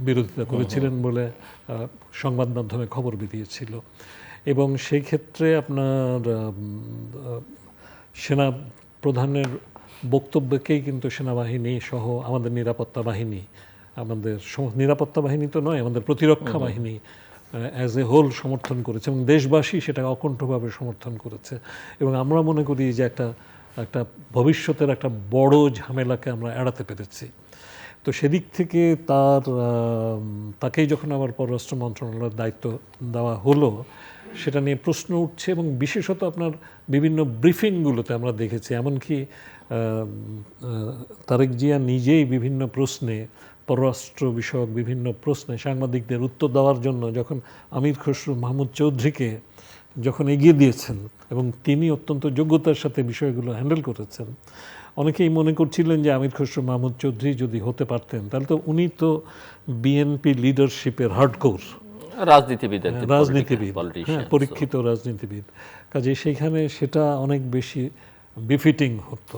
বিরোধিতা করেছিলেন বলে সংবাদ মাধ্যমে খবর বেরিয়েছিল। এবং সেই ক্ষেত্রে আপনার সেনা প্রধানের বক্তব্যকেই কিন্তু সেনাবাহিনী সহ আমাদের নিরাপত্তা বাহিনী, আমাদের নিরাপত্তা বাহিনী তো নয়, আমাদের প্রতিরক্ষা বাহিনী অ্যাজ এ হোল সমর্থন করেছে এবং দেশবাসী সেটা অকণ্ঠভাবে সমর্থন করেছে। এবং আমরা মনে করি যে একটা ভবিষ্যতের একটা বড় ঝামেলাকে আমরা এড়াতে পেরেছি। তো সেদিক থেকে তাকেই যখন আবার পররাষ্ট্র মন্ত্রণালয়ের দায়িত্ব দেওয়া হলো, সেটা নিয়ে প্রশ্ন উঠছে। এবং বিশেষত আপনার বিভিন্ন ব্রিফিংগুলোতে আমরা দেখেছি, এমনকি তারেক জিয়া নিজেই বিভিন্ন প্রশ্নে, পররাষ্ট্র বিষয়ক বিভিন্ন প্রশ্নে সাংবাদিকদের উত্তর দেওয়ার জন্য যখন আমির খসরু মাহমুদ চৌধুরীকে যখন এগিয়ে দিয়েছেন এবং তিনি অত্যন্ত যোগ্যতার সাথে বিষয়গুলো হ্যান্ডেল করেছেন, অনেকেই মনে করছিলেন যে আমির খসরু মাহমুদ চৌধুরী যদি হতে পারতেন তাহলে তো উনি তো বিএনপি লিডারশিপের হার্ডকোর রাজনীতিবিদ, হ্যাঁ, পরীক্ষিত রাজনীতিবিদ। কাজে সেইখানে সেটা অনেক বেশি বিফিটিং হতো।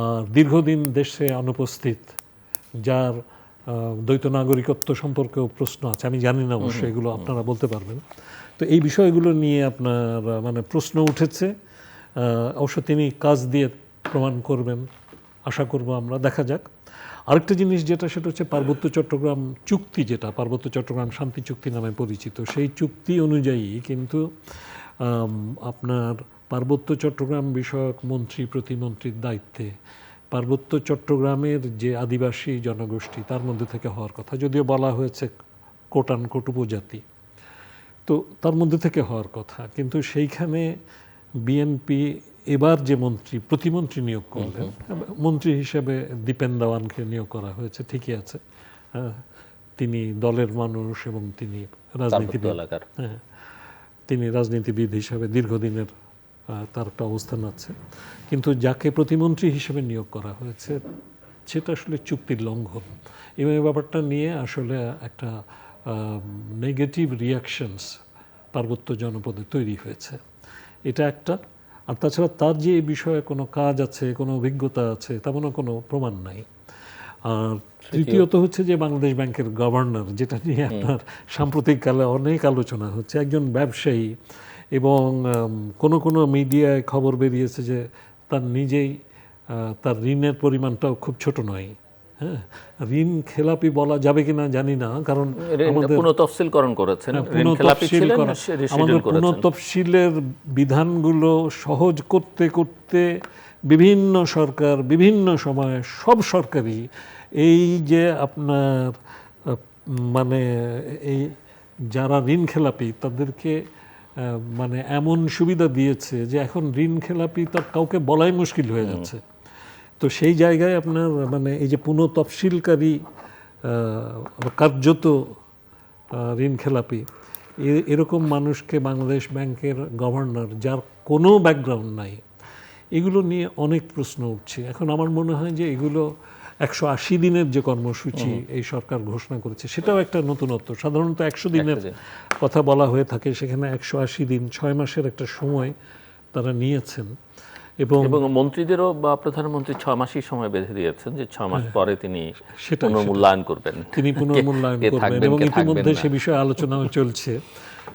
আর দীর্ঘদিন দেশে অনুপস্থিত, যার দ্বৈত নাগরিকত্ব সম্পর্কেও প্রশ্ন আছে, আমি জানি না অবশ্যই, এগুলো আপনারা বলতে পারবেন। তো এই বিষয়গুলো নিয়ে আপনার মানে প্রশ্ন উঠেছে। অবশ্য তিনি কাজ দিয়ে প্রমাণ করবেন, আশা করব আমরা, দেখা যাক। আরেকটা জিনিস যেটা, সেটা হচ্ছে পার্বত্য চট্টগ্রাম চুক্তি, যেটা পার্বত্য চট্টগ্রাম শান্তি চুক্তি নামে পরিচিত। সেই চুক্তি অনুযায়ী কিন্তু আপনার পার্বত্য চট্টগ্রাম বিষয়ক মন্ত্রী প্রতিমন্ত্রীর দায়িত্বে পার্বত্য চট্টগ্রামের যে আদিবাসী জনগোষ্ঠী তার মধ্যে থেকে হওয়ার কথা, যদিও বলা হয়েছে কোটানকোট উপজাতি, তো তার মধ্যে থেকে হওয়ার কথা। কিন্তু সেইখানে বিএনপি এবার যে মন্ত্রী প্রতিমন্ত্রী নিয়োগ করলেন, মন্ত্রী হিসেবে দীপেন দেওয়ানকে নিয়োগ করা হয়েছে, ঠিকই আছে, তিনি দলের মানুষ এবং তিনি রাজনীতিবিদ, হ্যাঁ, তিনি রাজনীতিবিদ হিসাবে দীর্ঘদিনের তার একটা অবস্থান আছে। কিন্তু যাকে প্রতিমন্ত্রী হিসেবে নিয়োগ করা হয়েছে সেটা আসলে চুক্তির লঙ্ঘন, এবং এই ব্যাপারটা নিয়ে আসলে একটা নেগেটিভ রিয়াকশনস পার্বত্য জনপদে তৈরি হয়েছে। এটা একটা। আর তাছাড়া তার যে এই বিষয়ে কোনো কাজ আছে, কোনো অভিজ্ঞতা আছে, তেমনও কোনো প্রমাণ নাই। আর তৃতীয়ত হচ্ছে যে বাংলাদেশ ব্যাংকের গভর্নর, যেটা নিয়ে আপনার সাম্প্রতিককালে অনেক আলোচনা হচ্ছে, একজন ব্যবসায়ী, এবং কোনো মিডিয়ায় খবর বেরিয়েছে যে তার নিজেই তার ঋণের পরিমাণটাও খুব ছোট নয়। হ্যাঁ, ঋণ খেলাপি বলা যাবে কিনা জানি না, কারণ আমাদের পুনঃতফসিলকরণ করেছেন, আমাদের পুনঃতফসিলের বিধানগুলো সহজ করতে করতে বিভিন্ন সরকার বিভিন্ন সময়, সব সরকারই এই যে আপনার মানে এই যারা ঋণ খেলাপি তাদেরকে মানে এমন সুবিধা দিয়েছে যে এখন ঋণ খেলাপি তার কাউকে বলাই মুশকিল হয়ে যাচ্ছে। তো সেই জায়গায় আপনার মানে এই যে পুনঃতফসিলকারী কার্যত ঋণ খেলাপি এরকম মানুষকে বাংলাদেশ ব্যাংকের গভর্নর, যার কোনো ব্যাকগ্রাউন্ড নাই, এগুলো নিয়ে অনেক প্রশ্ন উঠছে। এখন আমার মনে হয় যে এগুলো 180 দিনের যে কর্মসূচি এই সরকার ঘোষণা করেছে সেটাও একটা নতুনত্ব। সাধারণত 100 দিনের কথা বলা হয়ে থাকে, সেখানে 180 দিন, 6 মাসের একটা সময় তারা নিয়েছেন। এবং মন্ত্রীদেরও বা প্রধানমন্ত্রী 6 মাসই সময় বেঁধে দিয়েছেন যে 6 মাস পরে তিনি পুনর্মূল্যায়ন করবেন, তিনি পুনর্মূল্যায়ন করবেন, এবং ইতিমধ্যে সে বিষয়ে আলোচনাও চলছে।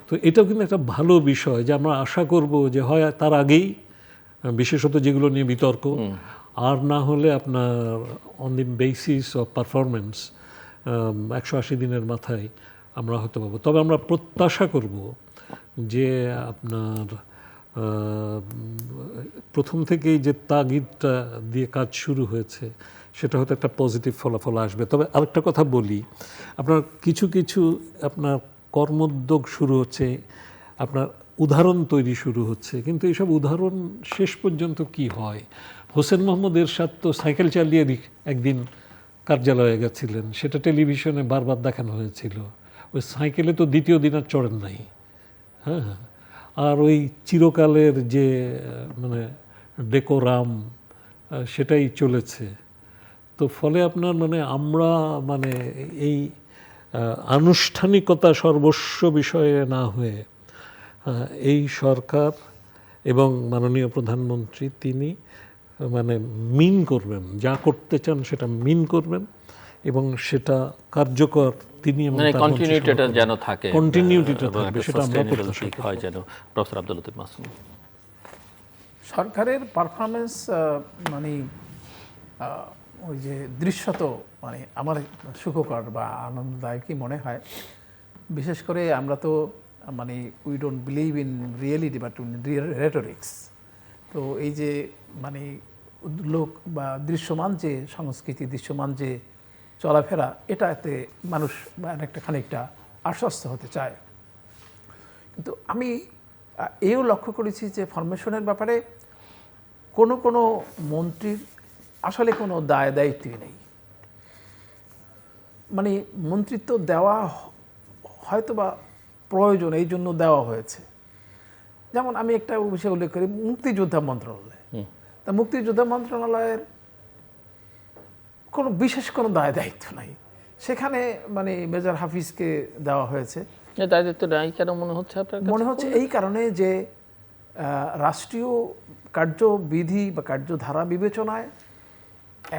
তো এটাও কিন্তু একটা ভালো বিষয় যে আমরা আশা করব যে হয় তার আগেই, বিশেষত যেগুলো নিয়ে বিতর্ক, আর না হলে আপনার on the basis of performance 180 দিনের মাথায় আমরা হয়তো পাবো। তবে আমরা প্রত্যাশা করব যে আপনার প্রথম থেকেই যে তাগিদটা দিয়ে কাজ শুরু হয়েছে সেটা হয়তো একটা পজিটিভ ফলাফল আসবে। তবে আরেকটা কথা বলি, আপনার কিছু কিছু আপনার কর্মোদ্যোগ শুরু হচ্ছে, আপনার উদাহরণ তৈরি শুরু হচ্ছে, কিন্তু এইসব উদাহরণ শেষ পর্যন্ত কি হয়? হোসেন মোহাম্মদ এরশাদ তো সাইকেল চালিয়ে একদিন কার্যালয়ে গেছিলেন, সেটা টেলিভিশনে বারবার দেখানো হয়েছিল। ওই সাইকেলে তো দ্বিতীয় দিন আর চড়েন নাই। হ্যাঁ, আর ওই চিরকালের যে মানে ডেকোরাম সেটাই চলেছে। তো ফলে আপনার মানে আমরা মানে এই আনুষ্ঠানিকতা সর্বস্ব বিষয়ে না হয়ে এই সরকার এবং মাননীয় প্রধানমন্ত্রী তিনি মানে মিন করবেন, যা করতে চান সেটা মিন করবেন এবং সেটা কার্যকর তিনি কন্টিনিউটিটা যেন থাকে, কন্টিনিউটিটা থাকবে, সেটা আমরা প্রত্যাশা করি। হয় যেন। প্রফেসর আব্দুল লতিফ মাসুম, সরকারের পারফরমেন্স মানে ওই যে দৃশ্যত মানে আমার সুখকর বা আনন্দদায়কই মনে হয়। বিশেষ করে আমরা তো মানে we don't believe in reality but in rhetorics. তো এই যে মানে লোক বা দৃশ্যমান যে সংস্কৃতি, দৃশ্যমান যে চলাফেরা, এটাতে মানুষ একটা খানিকটা আশ্বস্ত হতে চায়। কিন্তু আমি এও লক্ষ্য করেছি যে ফরমেশনের ব্যাপারে কোনো কোনো মন্ত্রীর আসলে কোনো দায় দায়িত্বই নেই। মানে মন্ত্রিত্ব দেওয়া হয়তো বা প্রয়োজন, এই জন্য দেওয়া হয়েছে। যেমন আমি একটা বিষয় উল্লেখ করি, মুক্তিযোদ্ধা মন্ত্রণালয়। তা মুক্তিযোদ্ধা মন্ত্রণালয়ের কোনো বিশেষ কোনো দায় দায়িত্ব নাই, সেখানে মানে মেজর হাফিজকে দেওয়া হয়েছে। দায়িত্ব নাই কেন মনে হচ্ছে আপনার? মনে হচ্ছে এই কারণে যে রাষ্ট্রীয় কার্যবিধি বা কার্যধারা বিবেচনায়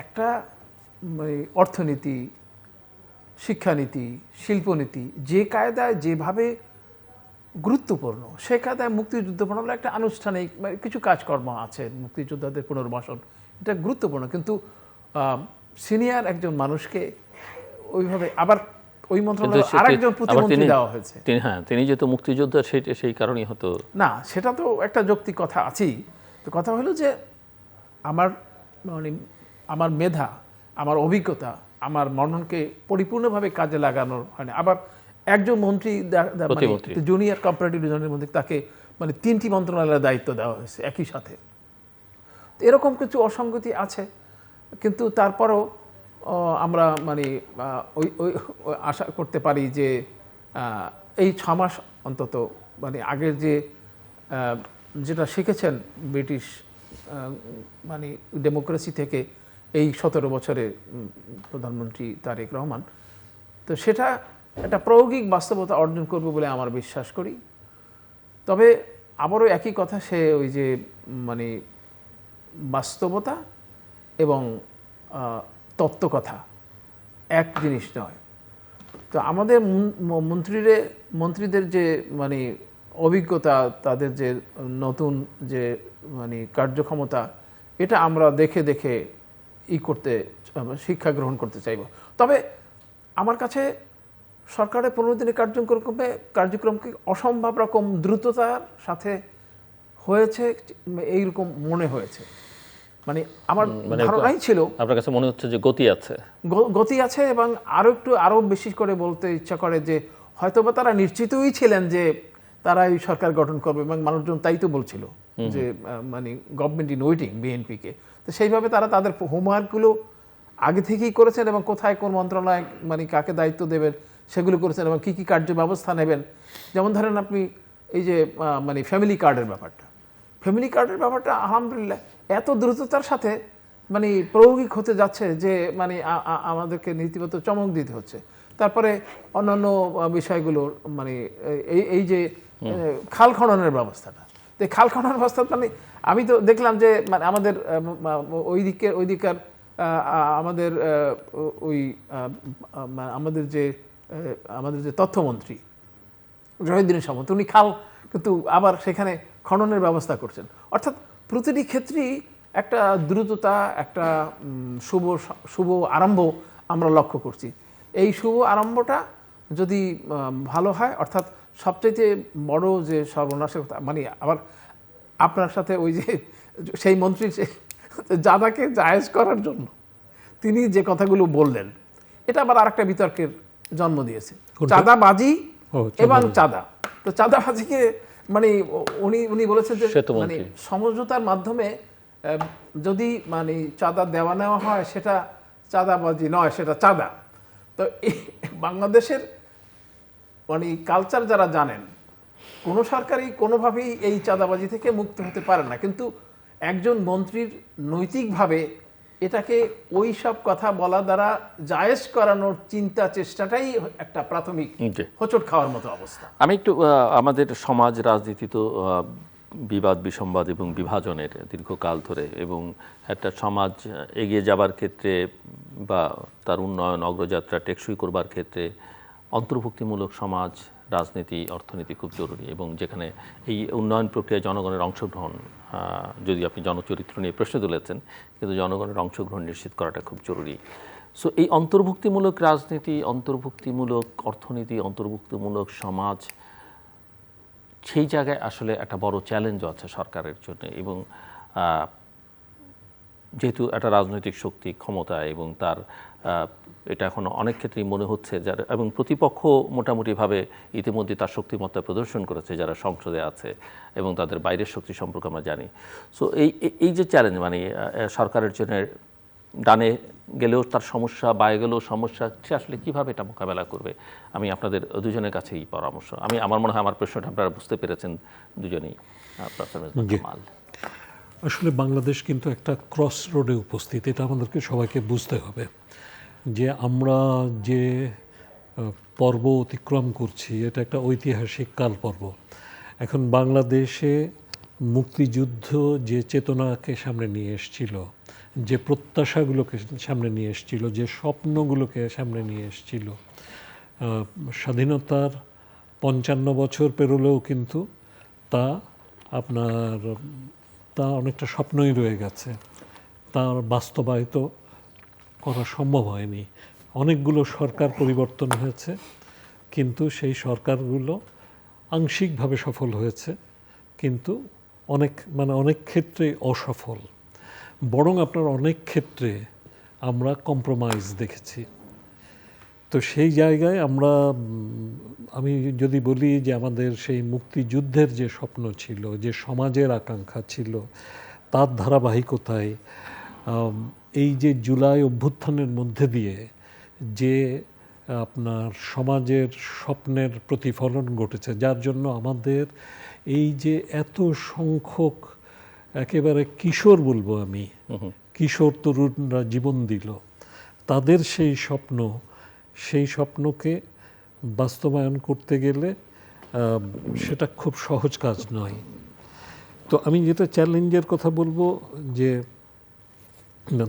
একটা অর্থনীতি, শিক্ষানীতি, শিল্পনীতি যে কায়দায় যেভাবে গুরুত্বপূর্ণ, সে কায়দায় মুক্তিযুদ্ধ মন্ত্রণালয় একটা আনুষ্ঠানিক কিছু কাজকর্ম আছে, মুক্তিযোদ্ধাদের পুনর্বাসন, এটা গুরুত্বপূর্ণ। কিন্তু সিনিয়র একজন মানুষকে ওইভাবে আবার ওই মন্ত্রণালয়ে আরেকজন প্রতিমন্ত্রী দেওয়া হয়েছে। তিনি যেহেতু মুক্তিযোদ্ধা, সেই কারণেই হতো না, সেটা তো একটা যৌক্তিক কথা আছেই। তো কথা হলো যে আমার মানে আমার মেধা, আমার অভিজ্ঞতা, আমার মননকে পরিপূর্ণভাবে কাজে লাগানোর হয় না। আবার একজন মন্ত্রী জুনিয়র কম্পারেটিভ জনের মধ্যে তাকে মানে 3টি মন্ত্রণালয়ের দায়িত্ব দেওয়া হয়েছে একই সাথে। তো এরকম কিছু অসঙ্গতি আছে, কিন্তু তারপরও আমরা মানে ওই আশা করতে পারি যে এই 6 মাস অন্তত মানে আগের যে যেটা শিখেছেন ব্রিটিশ মানে ডেমোক্রেসি থেকে এই 17 বছরে প্রধানমন্ত্রী তারেক রহমান, তো সেটা একটা প্রায়োগিক বাস্তবতা অর্জন করবে বলে আমার বিশ্বাস করি। তবে আবারও একই কথা, সে ওই যে মানে বাস্তবতা এবং তত্ত্বকথা এক জিনিস নয়। তো আমাদের মন্ত্রীদের যে মানে অভিজ্ঞতা, তাদের যে নতুন যে মানে কার্যক্ষমতা, এটা আমরা দেখে দেখে শিক্ষা গ্রহণ করতে চাইব। তবে আমার কাছে সরকারের 15 দিনের কার্যক্রমকে অসম্ভব রকম দ্রুততার সাথে হয়েছে এইরকম মনে হয়েছে। মানে আমার ধারণাই ছিল, আপনার কাছে মনে হচ্ছে যে গতি আছে এবং আরও বেশি করে বলতে ইচ্ছা করে যে হয়তোবা তারা নিশ্চিতই ছিলেন যে তারাই সরকার গঠন করবে এবং মানুষজন তাই তো বলছিল যে মানে গভর্নমেন্ট ইন ওয়েটিং বিএনপিকে। তো সেইভাবে তারা তাদের হোমওয়ার্কগুলো আগে থেকেই করেছেন এবং কোথায় কোন মন্ত্রণালয় মানে কাকে দায়িত্ব দেবেন সেগুলো করেছেন এবং কী কী কার্য ব্যবস্থা নেবেন। যেমন ধরেন আপনি এই যে মানে ফ্যামিলি কার্ডের ব্যাপারটা, আলহামদুলিল্লাহ এত দ্রুততার সাথে মানে প্রায়োগিক হতে যাচ্ছে যে মানে আমাদেরকে নীতিগত চমক দিতে হচ্ছে। তারপরে অন্যান্য বিষয়গুলো মানে এই যে খাল খননের ব্যবস্থাটা, তো খাল খননের ব্যবস্থা মানে আমি তো দেখলাম যে মানে আমাদের ওইদিকার আমাদের ওই আমাদের যে তথ্যমন্ত্রী জহিরুদ্দিন সামন্ত, উনি খাল কিন্তু আবার সেখানে খননের ব্যবস্থা করছেন। অর্থাৎ প্রতিটি ক্ষেত্রেই একটা দ্রুততা, একটা শুভ আরম্ভ আমরা লক্ষ্য করছি। এই শুভ আরম্ভটা যদি ভালো হয়, অর্থাৎ সবচাইতে বড় যে সর্বনাশের কথা মানে আবার আপনার সাথে ওই যে সেই মন্ত্রী জাদাকে জায়েজ করার জন্য তিনি যে কথাগুলো বললেন, এটা আবার আরেকটা বিতর্কের জন্ম দিয়েছে। চাঁদাবাজি এবং চাঁদা, তো চাঁদাবাজিকে মানে উনি বলেছেন যে মানে সমঝোতার মাধ্যমে যদি মানে চাঁদা দেওয়া নেওয়া হয় সেটা চাঁদাবাজি নয়, সেটা চাঁদা। তো বাংলাদেশের মানে কালচার যারা জানেন, কোনো সরকারই কোনোভাবেই এই চাঁদাবাজি থেকে মুক্ত হতে পারে না, কিন্তু একজন মন্ত্রীর নৈতিকভাবে এটাকে ওই সব কথা বলা দ্বারা জায়েজ করানোর চেষ্টাটাই একটা প্রাথমিক হোঁচট খাওয়ার মতো অবস্থা। আমি একটু আমাদের সমাজ রাজনীতি তো বিবাদ বিসম্বাদ এবং বিভাজনের দীর্ঘকাল ধরে, এবং একটা সমাজ এগিয়ে যাবার ক্ষেত্রে বা তার উন্নয়ন অগ্রযাত্রা টেকসই করবার ক্ষেত্রে অন্তর্ভুক্তিমূলক সমাজ রাজনীতি অর্থনীতি খুব জরুরি, এবং যেখানে এই উন্নয়ন প্রক্রিয়ায় জনগণের অংশগ্রহণ, যদি আপনি জনচরিত্র নিয়ে প্রশ্ন তুলেছেন, কিন্তু জনগণের অংশগ্রহণ নিশ্চিত করাটা খুব জরুরি। সো এই অন্তর্ভুক্তিমূলক রাজনীতি, অন্তর্ভুক্তিমূলক অর্থনীতি, অন্তর্ভুক্তিমূলক সমাজ, সেই জায়গায় আসলে একটা বড় চ্যালেঞ্জ আছে সরকারের জন্য। এবং যেহেতু একটা রাজনৈতিক শক্তি ক্ষমতা এবং তার এটা এখন অনেক ক্ষেত্রেই মনে হচ্ছে যারা, এবং প্রতিপক্ষ মোটামুটিভাবে ইতিমধ্যে তার শক্তিমত্তা প্রদর্শন করেছে যারা সংসদে আছে, এবং তাদের বাইরের শক্তি সম্পর্কে আমরা জানি। সো এই যে চ্যালেঞ্জ, মানে সরকারের জন্য ডানে গেলেও তার সমস্যা, বায়ে গেলেও সমস্যা, সে আসলে কীভাবে এটা মোকাবেলা করবে, আমি আপনাদের দুজনের কাছেই পরামর্শ। আমার মনে হয় আমার প্রশ্নটা আপনারা বুঝতে পেরেছেন দুজনেই। আসলে বাংলাদেশ কিন্তু একটা ক্রস রোডে উপস্থিত, এটা আমাদেরকে সবাইকে বুঝতে হবে যে আমরা যে পর্ব অতিক্রম করছি এটা একটা ঐতিহাসিক কাল পর্ব। এখন বাংলাদেশে মুক্তিযুদ্ধ যে চেতনাকে সামনে নিয়ে এসেছিল, যে প্রত্যাশাগুলোকে সামনে নিয়ে এসেছিল, যে স্বপ্নগুলোকে সামনে নিয়ে এসেছিল, স্বাধীনতার 55 বছর পেরোলেও কিন্তু তা অনেকটা স্বপ্নই রয়ে গেছে, তার বাস্তবায়িত করা সম্ভব হয়নি। অনেকগুলো সরকার পরিবর্তন হয়েছে, কিন্তু সেই সরকারগুলো আংশিকভাবে সফল হয়েছে, কিন্তু অনেক ক্ষেত্রে অসফল। বরং আপনার অনেক ক্ষেত্রে আমরা কম্প্রোমাইজ দেখেছি। তো সেই জায়গায় আমি যদি বলি যে আমাদের সেই মুক্তিযুদ্ধের যে স্বপ্ন ছিল, যে সমাজের আকাঙ্ক্ষা ছিল, তার ধারাবাহিকতায় এই যে জুলাই অভ্যুত্থানের মধ্যে দিয়ে যে আপনার সমাজের স্বপ্নের প্রতিফলন ঘটেছে, যার জন্য আমাদের এই যে এত সংখ্যক একেবারে কিশোর বলবো আমি, কিশোর তরুণরা জীবন দিল, তাদের সেই স্বপ্নকে বাস্তবায়ন করতে গেলে সেটা খুব সহজ কাজ নয়। তো আমি যেটা চ্যালেঞ্জের কথা বলবো, যে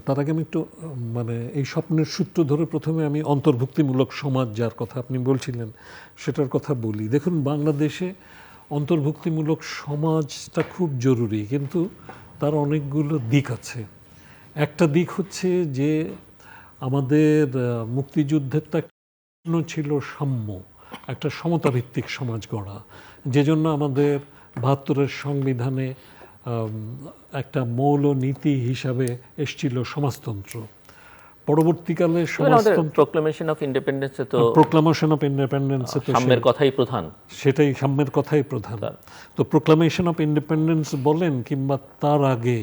তার আগে আমি একটু এই স্বপ্নের সূত্র ধরে প্রথমে আমি অন্তর্ভুক্তিমূলক সমাজ যার কথা আপনি বলছিলেন সেটার কথা বলি। দেখুন, বাংলাদেশে অন্তর্ভুক্তিমূলক সমাজটা খুব জরুরি, কিন্তু তার অনেকগুলো দিক আছে। একটা দিক হচ্ছে যে আমাদের মুক্তিযুদ্ধেরটা ছিল সাম্য, একটা সমতাভিত্তিক সমাজ গড়া, যে জন্য আমাদের ৭২-এর সংবিধানে একটা মৌল নীতি হিসাবে এসছিল সমাজতন্ত্র। পরবর্তীকালে আমাদের সমাজতন্ত্র প্রোক্লামেশন অফ ইন্ডিপেন্ডেন্সে তো প্রোক্লামেশন অফ ইন্ডিপেন্ডেন্সে তো সাম্যের কথাই প্রধান। সেটাই সাম্যের কথাই প্রধান। তো প্রোক্লামেশন অফ ইন্ডিপেন্ডেন্স বলেন কিংবা তার আগে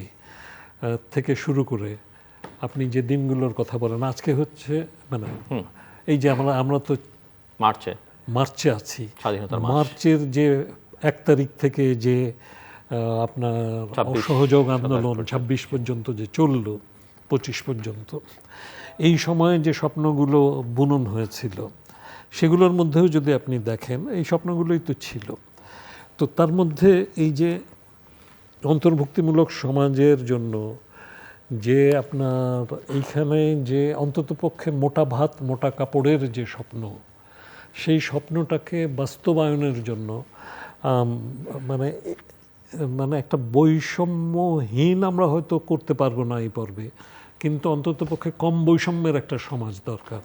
থেকে শুরু করে আপনি যে দিনগুলোর কথা বলেন, আজকে হচ্ছে মানে এই যে আমরা তো মার্চে আছি, মার্চের যে 1 তারিখ থেকে যে আপনার অসহযোগ আন্দোলন 26 পর্যন্ত যে চলল, 25 পর্যন্ত, এই সময়ে যে স্বপ্নগুলো বুনন হয়েছিল সেগুলোর মধ্যেও যদি আপনি দেখেন এই স্বপ্নগুলোই তো ছিল। তো তার মধ্যে এই যে অন্তর্ভুক্তিমূলক সমাজের জন্য যে আপনার এইখানে যে অন্ততপক্ষে মোটা ভাত মোটা কাপড়ের যে স্বপ্ন, সেই স্বপ্নটাকে বাস্তবায়নের জন্য মানে মানে একটা বৈষম্যহীন আমরা হয়তো করতে পারবো না এই পর্বে, কিন্তু অন্ততপক্ষে কম বৈষম্যের একটা সমাজ দরকার।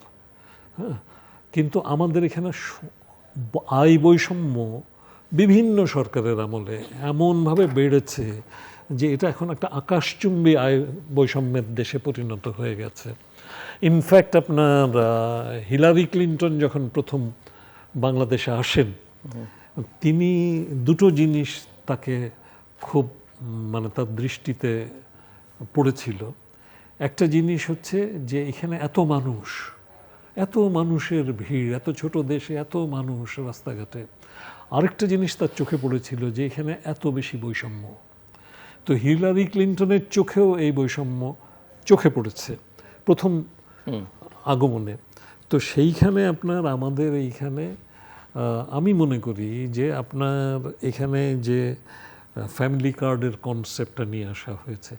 হ্যাঁ, কিন্তু আমাদের এখানে আয় বৈষম্য বিভিন্ন সরকারের আমলে এমনভাবে বেড়েছে যে এটা এখন একটা আকাশচুম্বী আয় বৈষম্যের দেশে পরিণত হয়ে গেছে। ইনফ্যাক্ট আপনার হিলারি ক্লিন্টন যখন প্রথম বাংলাদেশে আসেন, তিনি দুটো জিনিস তাকে খুব মানে তার দৃষ্টিতে পড়েছিল। একটা জিনিস হচ্ছে যে এখানে এত মানুষের ভিড়, এত ছোট দেশে এত মানুষ রাস্তাঘাটে। আরেকটা জিনিস তার চোখে পড়েছিল যে এখানে এত বেশি বৈষম্য। তো হিলারি ক্লিন্টনের চোখেও এই বৈষম্য চোখে পড়েছে প্রথম আগমনে। তো সেইখানে আপনার আমাদের এইখানে আমি মনে করি যে আপনার এখানে যে ফ্যামিলি কার্ডের কনসেপ্টটা নিয়ে আসা হয়েছে,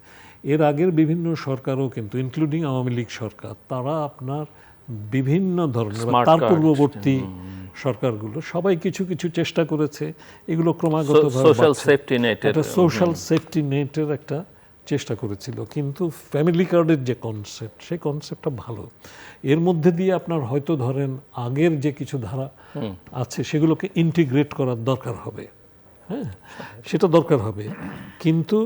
এর আগের বিভিন্ন সরকারও কিন্তু ইনক্লুডিং আওয়ামী লীগ সরকার, তারা আপনার বিভিন্ন ধরনের তার পূর্ববর্তী সরকারগুলো সবাই কিছু কিছু চেষ্টা করেছে, এগুলো ক্রমাগতভাবে সোশ্যাল সেফটি নেটের একটা চেষ্টা করেছিল। কিন্তু ফ্যামিলি কার্ডের যে কনসেপ্ট, সেই কনসেপ্টটা ভালো। এর মধ্যে দিয়ে আপনার হয়তো ধরেন আগের যে কিছু ধারা আছে সেগুলোকে ইন্টিগ্রেট করার দরকার হবে, হ্যাঁ সেটা দরকার হবে, কিন্তু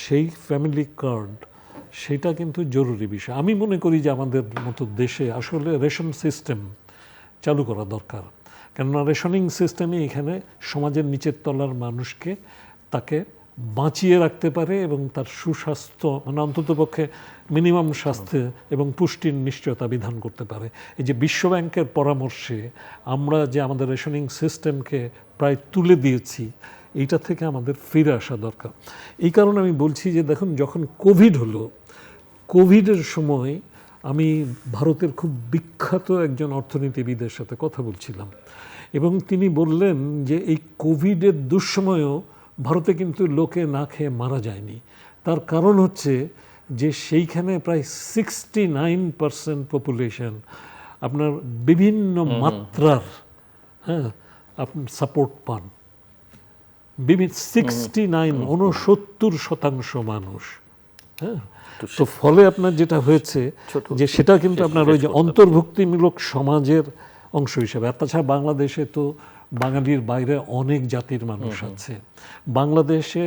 সেই ফ্যামিলি কার্ড সেটা কিন্তু জরুরি বিষয়। আমি মনে করি যে আমাদের মতো দেশে আসলে রেশন সিস্টেম চালু করা দরকার, কেননা রেশনিং সিস্টেমে এখানে সমাজের নিচের তলার মানুষকে তাকে বাঁচিয়ে রাখতে পারে এবং তার সুস্বাস্থ্য মানে অন্ততপক্ষে মিনিমাম স্বাস্থ্য এবং পুষ্টির নিশ্চয়তা বিধান করতে পারে। এই যে বিশ্বব্যাংকের পরামর্শে আমরা যে আমাদের রেশনিং সিস্টেমকে প্রায় তুলে দিয়েছি, এইটা থেকে আমাদের ফিরে আসা দরকার। এই কারণে আমি বলছি যে দেখুন, যখন কোভিড হলো, কোভিডের সময় আমি ভারতের খুব বিখ্যাত একজন অর্থনীতিবিদের সাথে কথা বলছিলাম এবং তিনি বললেন যে এই কোভিডের দুঃসময়েও ভারতে কিন্তু লোকে না খেয়ে মারা যায়নি। তার কারণ হচ্ছে যে সেইখানে প্রায় 69% পপুলেশন আপনার বিভিন্ন মাত্রার আপনার সাপোর্ট পান। 69% মানুষ। হ্যাঁ, তো ফলে আপনার যেটা হয়েছে যে সেটা কিন্তু আপনার ওই যে অন্তর্ভুক্তিমূলক সমাজের অংশ হিসেবে। আর তাছাড়া বাংলাদেশে তো বাঙালির বাইরে অনেক জাতির মানুষ আছে। বাংলাদেশে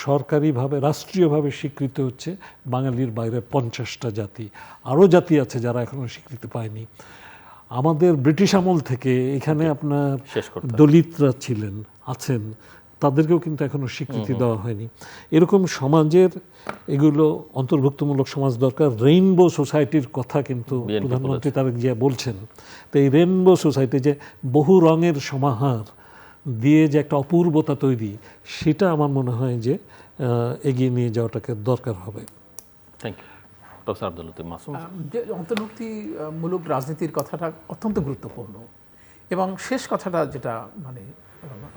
সরকারিভাবে রাষ্ট্রীয়ভাবে স্বীকৃত হচ্ছে বাঙালির বাইরে 50টা জাতি, আরও জাতি আছে যারা এখনও স্বীকৃতি পায়নি। আমাদের ব্রিটিশ আমল থেকে এখানে আপনার দলিতরা আছেন, তাদেরকেও কিন্তু এখনও স্বীকৃতি দেওয়া হয়নি। এরকম সমাজের এগুলো অন্তর্ভুক্তমূলক সমাজ দরকার। রেইনবো সোসাইটির কথা কিন্তু প্রধানমন্ত্রী তারেক জিয়া বলছেন। তো এই রেইনবো সোসাইটি যে বহু রঙের সমাহার দিয়ে যে একটা অপূর্বতা তৈরি, সেটা আমার মনে হয় যে এগিয়ে নিয়ে যাওয়াটাকে দরকার হবে। Thank you professor Abdul Latif Masum. যে অন্তর্ভুক্তিমূলক রাজনীতির কথাটা অত্যন্ত গুরুত্বপূর্ণ এবং শেষ কথাটা যেটা মানে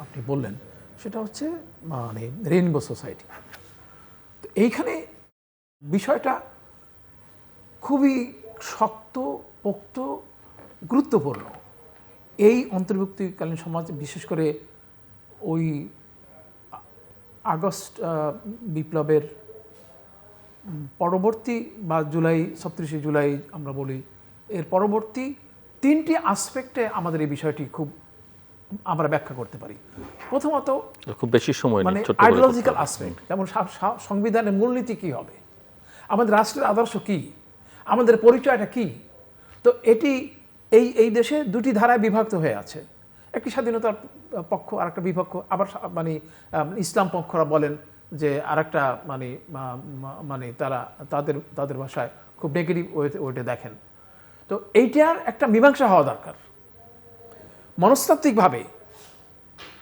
আপনি বললেন সেটা হচ্ছে মানে রেইনবো সোসাইটি। তো এইখানে বিষয়টা খুবই শক্ত পোক্ত গুরুত্বপূর্ণ। এই অন্তর্ভুক্তিকালীন সমাজ, বিশেষ করে ওই আগস্ট বিপ্লবের পরবর্তী বা 37শে জুলাই আমরা বলি, এর পরবর্তী 3টি আসপেক্টে আমাদের এই বিষয়টি খুব আমরা ব্যাখ্যা করতে পারি। প্রথমত খুব বেশি সময় মানে আইডিওলজিক্যাল আসপেক্ট, যেমন সংবিধানের মূলনীতি কী হবে, আমাদের রাষ্ট্রের আদর্শ কী, আমাদের পরিচয়টা কি। তো এটি এই দেশে দুটি ধারায় বিভক্ত হয়ে আছে, একটি স্বাধীনতার পক্ষ আর একটা বিপক্ষ, আবার মানে ইসলাম পক্ষরা বলেন যে আরেকটা মানে তারা তাদের ভাষায় খুব নেগেটিভ ওয়েতে দেখেন। তো এইটার একটা মীমাংসা হওয়া দরকার, মনস্তাত্ত্বিকভাবে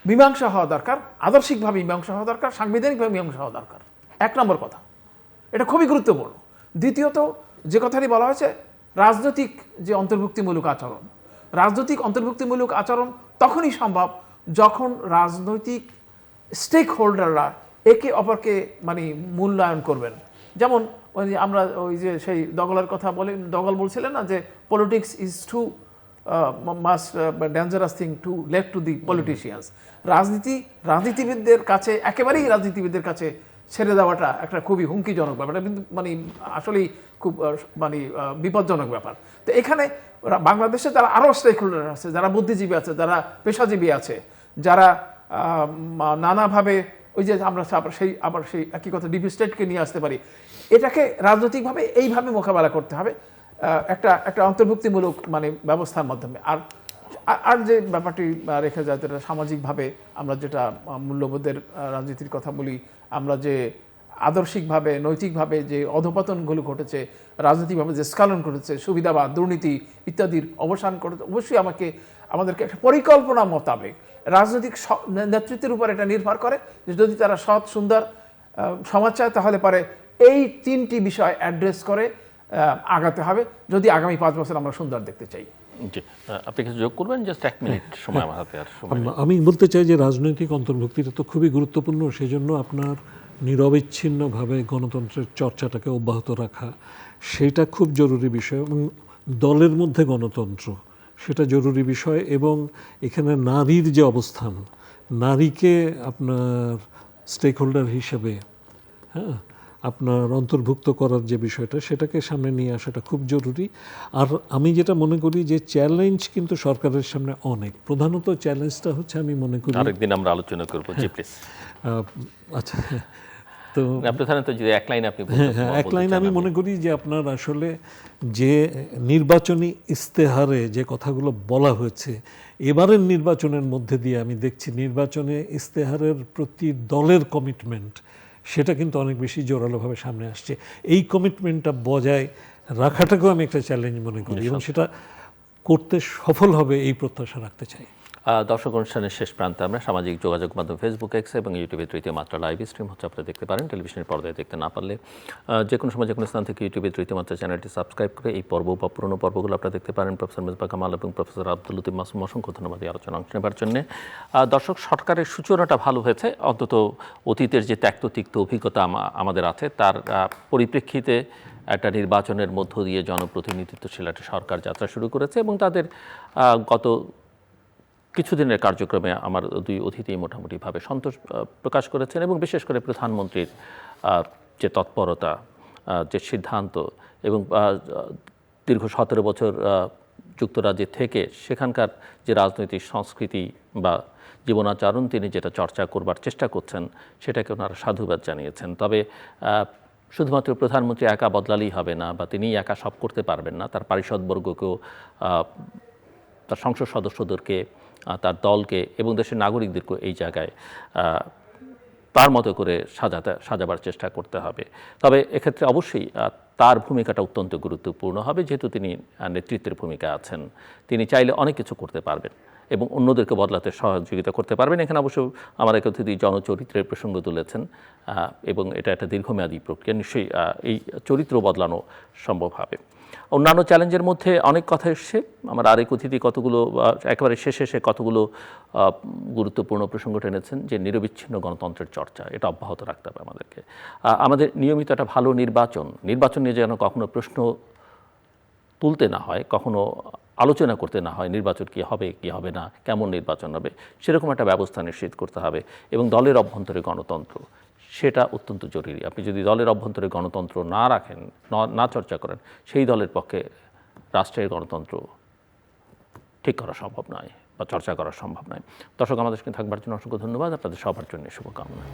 মীমাংসা হওয়া দরকার, আদর্শিকভাবে মীমাংসা হওয়া দরকার, সাংবিধানিকভাবে মীমাংসা হওয়া দরকার। এক নম্বর কথা, এটা খুবই গুরুত্বপূর্ণ। দ্বিতীয়ত, যে কথাটি বলা হয়েছে রাজনৈতিক যে অন্তর্ভুক্তিমূলক আচরণ, রাজনৈতিক অন্তর্ভুক্তিমূলক আচরণ তখনই সম্ভব যখন রাজনৈতিক স্টেক হোল্ডাররা একে অপরকে মানে মূল্যায়ন করবেন। যেমন আমরা ওই যে সেই দগলের কথা দগল বলছিলেন না, যে politics is too must dangerous thing to left to the politicians. রাজনীতিবিদদের কাছে, একেবারেই রাজনীতিবিদদের কাছে ছেড়ে দেওয়াটা একটা খুবই হুমকিজনক ব্যাপার, এটা কিন্তু মানে আসলেই খুব মানে বিপজ্জনক ব্যাপার। তো এখানে বাংলাদেশে যারা আরও স্টেক হোল্ডার আছে, যারা বুদ্ধিজীবী আছে, যারা পেশাজীবী আছে, যারা নানাভাবে ওই যে আমরা আবার সেই একই কথা ডিপ স্টেটকে নিয়ে আসতে পারি, এটাকে রাজনৈতিকভাবে এইভাবে মোকাবেলা করতে হবে একটা অন্তর্ভুক্তিমূলক মানে ব্যবস্থার মাধ্যমে। আর যে ব্যাপারটি রেখে যায়, যেটা সামাজিকভাবে আমরা যেটা মূল্যবোধের রাজনীতির কথা বলি, আমরা যে আদর্শিকভাবে নৈতিকভাবে যে অধপতনগুলো ঘটেছে, রাজনৈতিকভাবে যে স্খলন ঘটেছে, সুবিধাবাদ, দুর্নীতি ইত্যাদির অবসান করতে অবশ্যই আমাদেরকে একটা পরিকল্পনা মোতাবেক রাজনৈতিক নেতৃত্বের উপর এটা নির্ভর করে যে যদি তারা সৎ সুন্দর সমাজ চায়, তাহলে পরে এই তিনটি বিষয় অ্যাড্রেস করে আগাতে হবে যদি আগামী 5 বছর আমরা সুন্দর দেখতে চাই। জি, আপনি কিছু যোগ করবেন? জাস্ট 1 মিনিট সময় আমার হাতে আর সময় নেই। আমি বলতে চাই যে রাজনৈতিক অন্তর্ভুক্তিটা তো খুবই গুরুত্বপূর্ণ, সেই জন্য আপনার নিরবিচ্ছিন্নভাবে গণতন্ত্রের চর্চাটাকে অব্যাহত রাখা সেটা খুব জরুরি বিষয়, এবং দলের মধ্যে গণতন্ত্র সেটা জরুরি বিষয়। এবং এখানে নারীর যে অবস্থান, নারীকে আপনার স্টেক হোল্ডার হিসেবে আপনার অন্তর্ভুক্ত করার যে বিষয়টা, সেটাকে সামনে নিয়ে আসাটা খুব জরুরি। আর আমি যেটা মনে করি যে চ্যালেঞ্জ কিন্তু সরকারের সামনে অনেক, প্রধানত চ্যালেঞ্জটা হচ্ছে আমি মনে করি আরেকদিন আমরা আলোচনা করবো। জি প্লিজ। আচ্ছা, তো প্রধানত যদি এক লাইন আপনি এক লাইন আমি মনে করি যে আপনার আসলে যে নির্বাচনী ইস্তেহারে যে কথাগুলো বলা হয়েছে, এবারের নির্বাচনের মধ্যে দিয়ে আমি দেখছি নির্বাচনে ইস্তেহারের প্রতি দলের কমিটমেন্ট সেটা কিন্তু অনেক বেশি জোরালোভাবে সামনে আসছে। এই কমিটমেন্টটা বজায় রাখাটাকেও আমি একটা চ্যালেঞ্জ মনে করি, এবং সেটা করতে সফল হবে এই প্রত্যাশা রাখতে চাই। দর্শক, অনুষ্ঠানের শেষ প্রান্তে আমরা সামাজিক যোগাযোগ মাধ্যম ফেসবুক, এক্স এবং ইউটিউবে তৃতীয় মাত্রা লাইভ স্ট্রিম হচ্ছে, আপনারা দেখতে পারেন। টেলিভিশনের পর্দায় দেখতে না পারলে যে কোনো সময় যে কোনো স্থান থেকে ইউটিউবে তৃতীয় মাত্রা চ্যানেলটি সাবস্ক্রাইব করে এই পর্ব বা পুরনো পর্বগুলো আপনারা দেখতে পারেন। প্রফেসর মেজবাহ কামাল এবং প্রফেসর আব্দুল লতিফ মাসুম, অসংখ্য ধন্যবাদ এই আলোচনা অংশ নেবার জন্য। দর্শক, সরকারের সূচনাটা ভালো হয়েছে, অন্তত অতীতের যে ত্যক্ত তিক্ত অভিজ্ঞতা আমাদের আছে তার পরিপ্রেক্ষিতে একটা নির্বাচনের মধ্য দিয়ে জনপ্রতিনিধিত্বশীল একটা সরকার যাত্রা শুরু করেছে, এবং তাদের গত কিছুদিনের কার্যক্রমে আমার দুই অতিথি মোটামুটিভাবে সন্তোষ প্রকাশ করেছেন, এবং বিশেষ করে প্রধানমন্ত্রীর যে তৎপরতা, যে সিদ্ধান্ত, এবং দীর্ঘ 17 বছর যুক্তরাজ্যে থেকে সেখানকার যে রাজনৈতিক সংস্কৃতি বা জীবনাচরণ তিনি যেটা চর্চা করবার চেষ্টা করছেন, সেটাকে ওনারা সাধুবাদ জানিয়েছেন। তবে শুধুমাত্র প্রধানমন্ত্রী একা বদলালেই হবে না, বা তিনি একা সব করতে পারবেন না, তার পারিষদবর্গকেও, তার সংসদ সদস্যদেরকে, তার দলকে এবং দেশের নাগরিকদেরকে এই জায়গায় তার মতো করে সাজাবার চেষ্টা করতে হবে। তবে এক্ষেত্রে অবশ্যই তার ভূমিকাটা অত্যন্ত গুরুত্বপূর্ণ হবে, যেহেতু তিনি নেতৃত্বের ভূমিকা আছেন। তিনি চাইলে অনেক কিছু করতে পারবেন এবং অন্যদেরকে বদলাতে সহযোগিতা করতে পারবেন। এখানে অবশ্য আমার এক অতিথি জনচরিত্রের প্রসঙ্গ তুলেছেন, এবং এটা একটা দীর্ঘমেয়াদী প্রক্রিয়া, নিশ্চয়ই এই চরিত্র বদলানো সম্ভব হবে। অন্যান্য চ্যালেঞ্জের মধ্যে অনেক কথা এসছে, আমার আরেক অতিথি কতগুলো একেবারে শেষে কতগুলো গুরুত্বপূর্ণ প্রসঙ্গ টেনেছেন, যে নিরবিচ্ছিন্ন গণতন্ত্রের চর্চা, এটা অব্যাহত রাখতে হবে আমাদেরকে। আমাদের নিয়মিত একটা ভালো নির্বাচন নিয়ে যেন কখনো প্রশ্ন তুলতে না হয়, কখনো আলোচনা করতে না হয়, নির্বাচন কী হবে কী হবে না, কেমন নির্বাচন হবে, সেরকম একটা ব্যবস্থা নিশ্চিত করতে হবে। এবং দলের অভ্যন্তরে গণতন্ত্র, সেটা অত্যন্ত জরুরি। আপনি যদি দলের অভ্যন্তরে গণতন্ত্র না রাখেন, না চর্চা করেন, সেই দলের পক্ষে রাষ্ট্রের গণতন্ত্র ঠিক করা সম্ভব নয় বা চর্চা করা সম্ভব নয়। দর্শক, আমাদের সঙ্গে থাকবার জন্য অসংখ্য ধন্যবাদ। আপনাদের সবার জন্য শুভকামনা।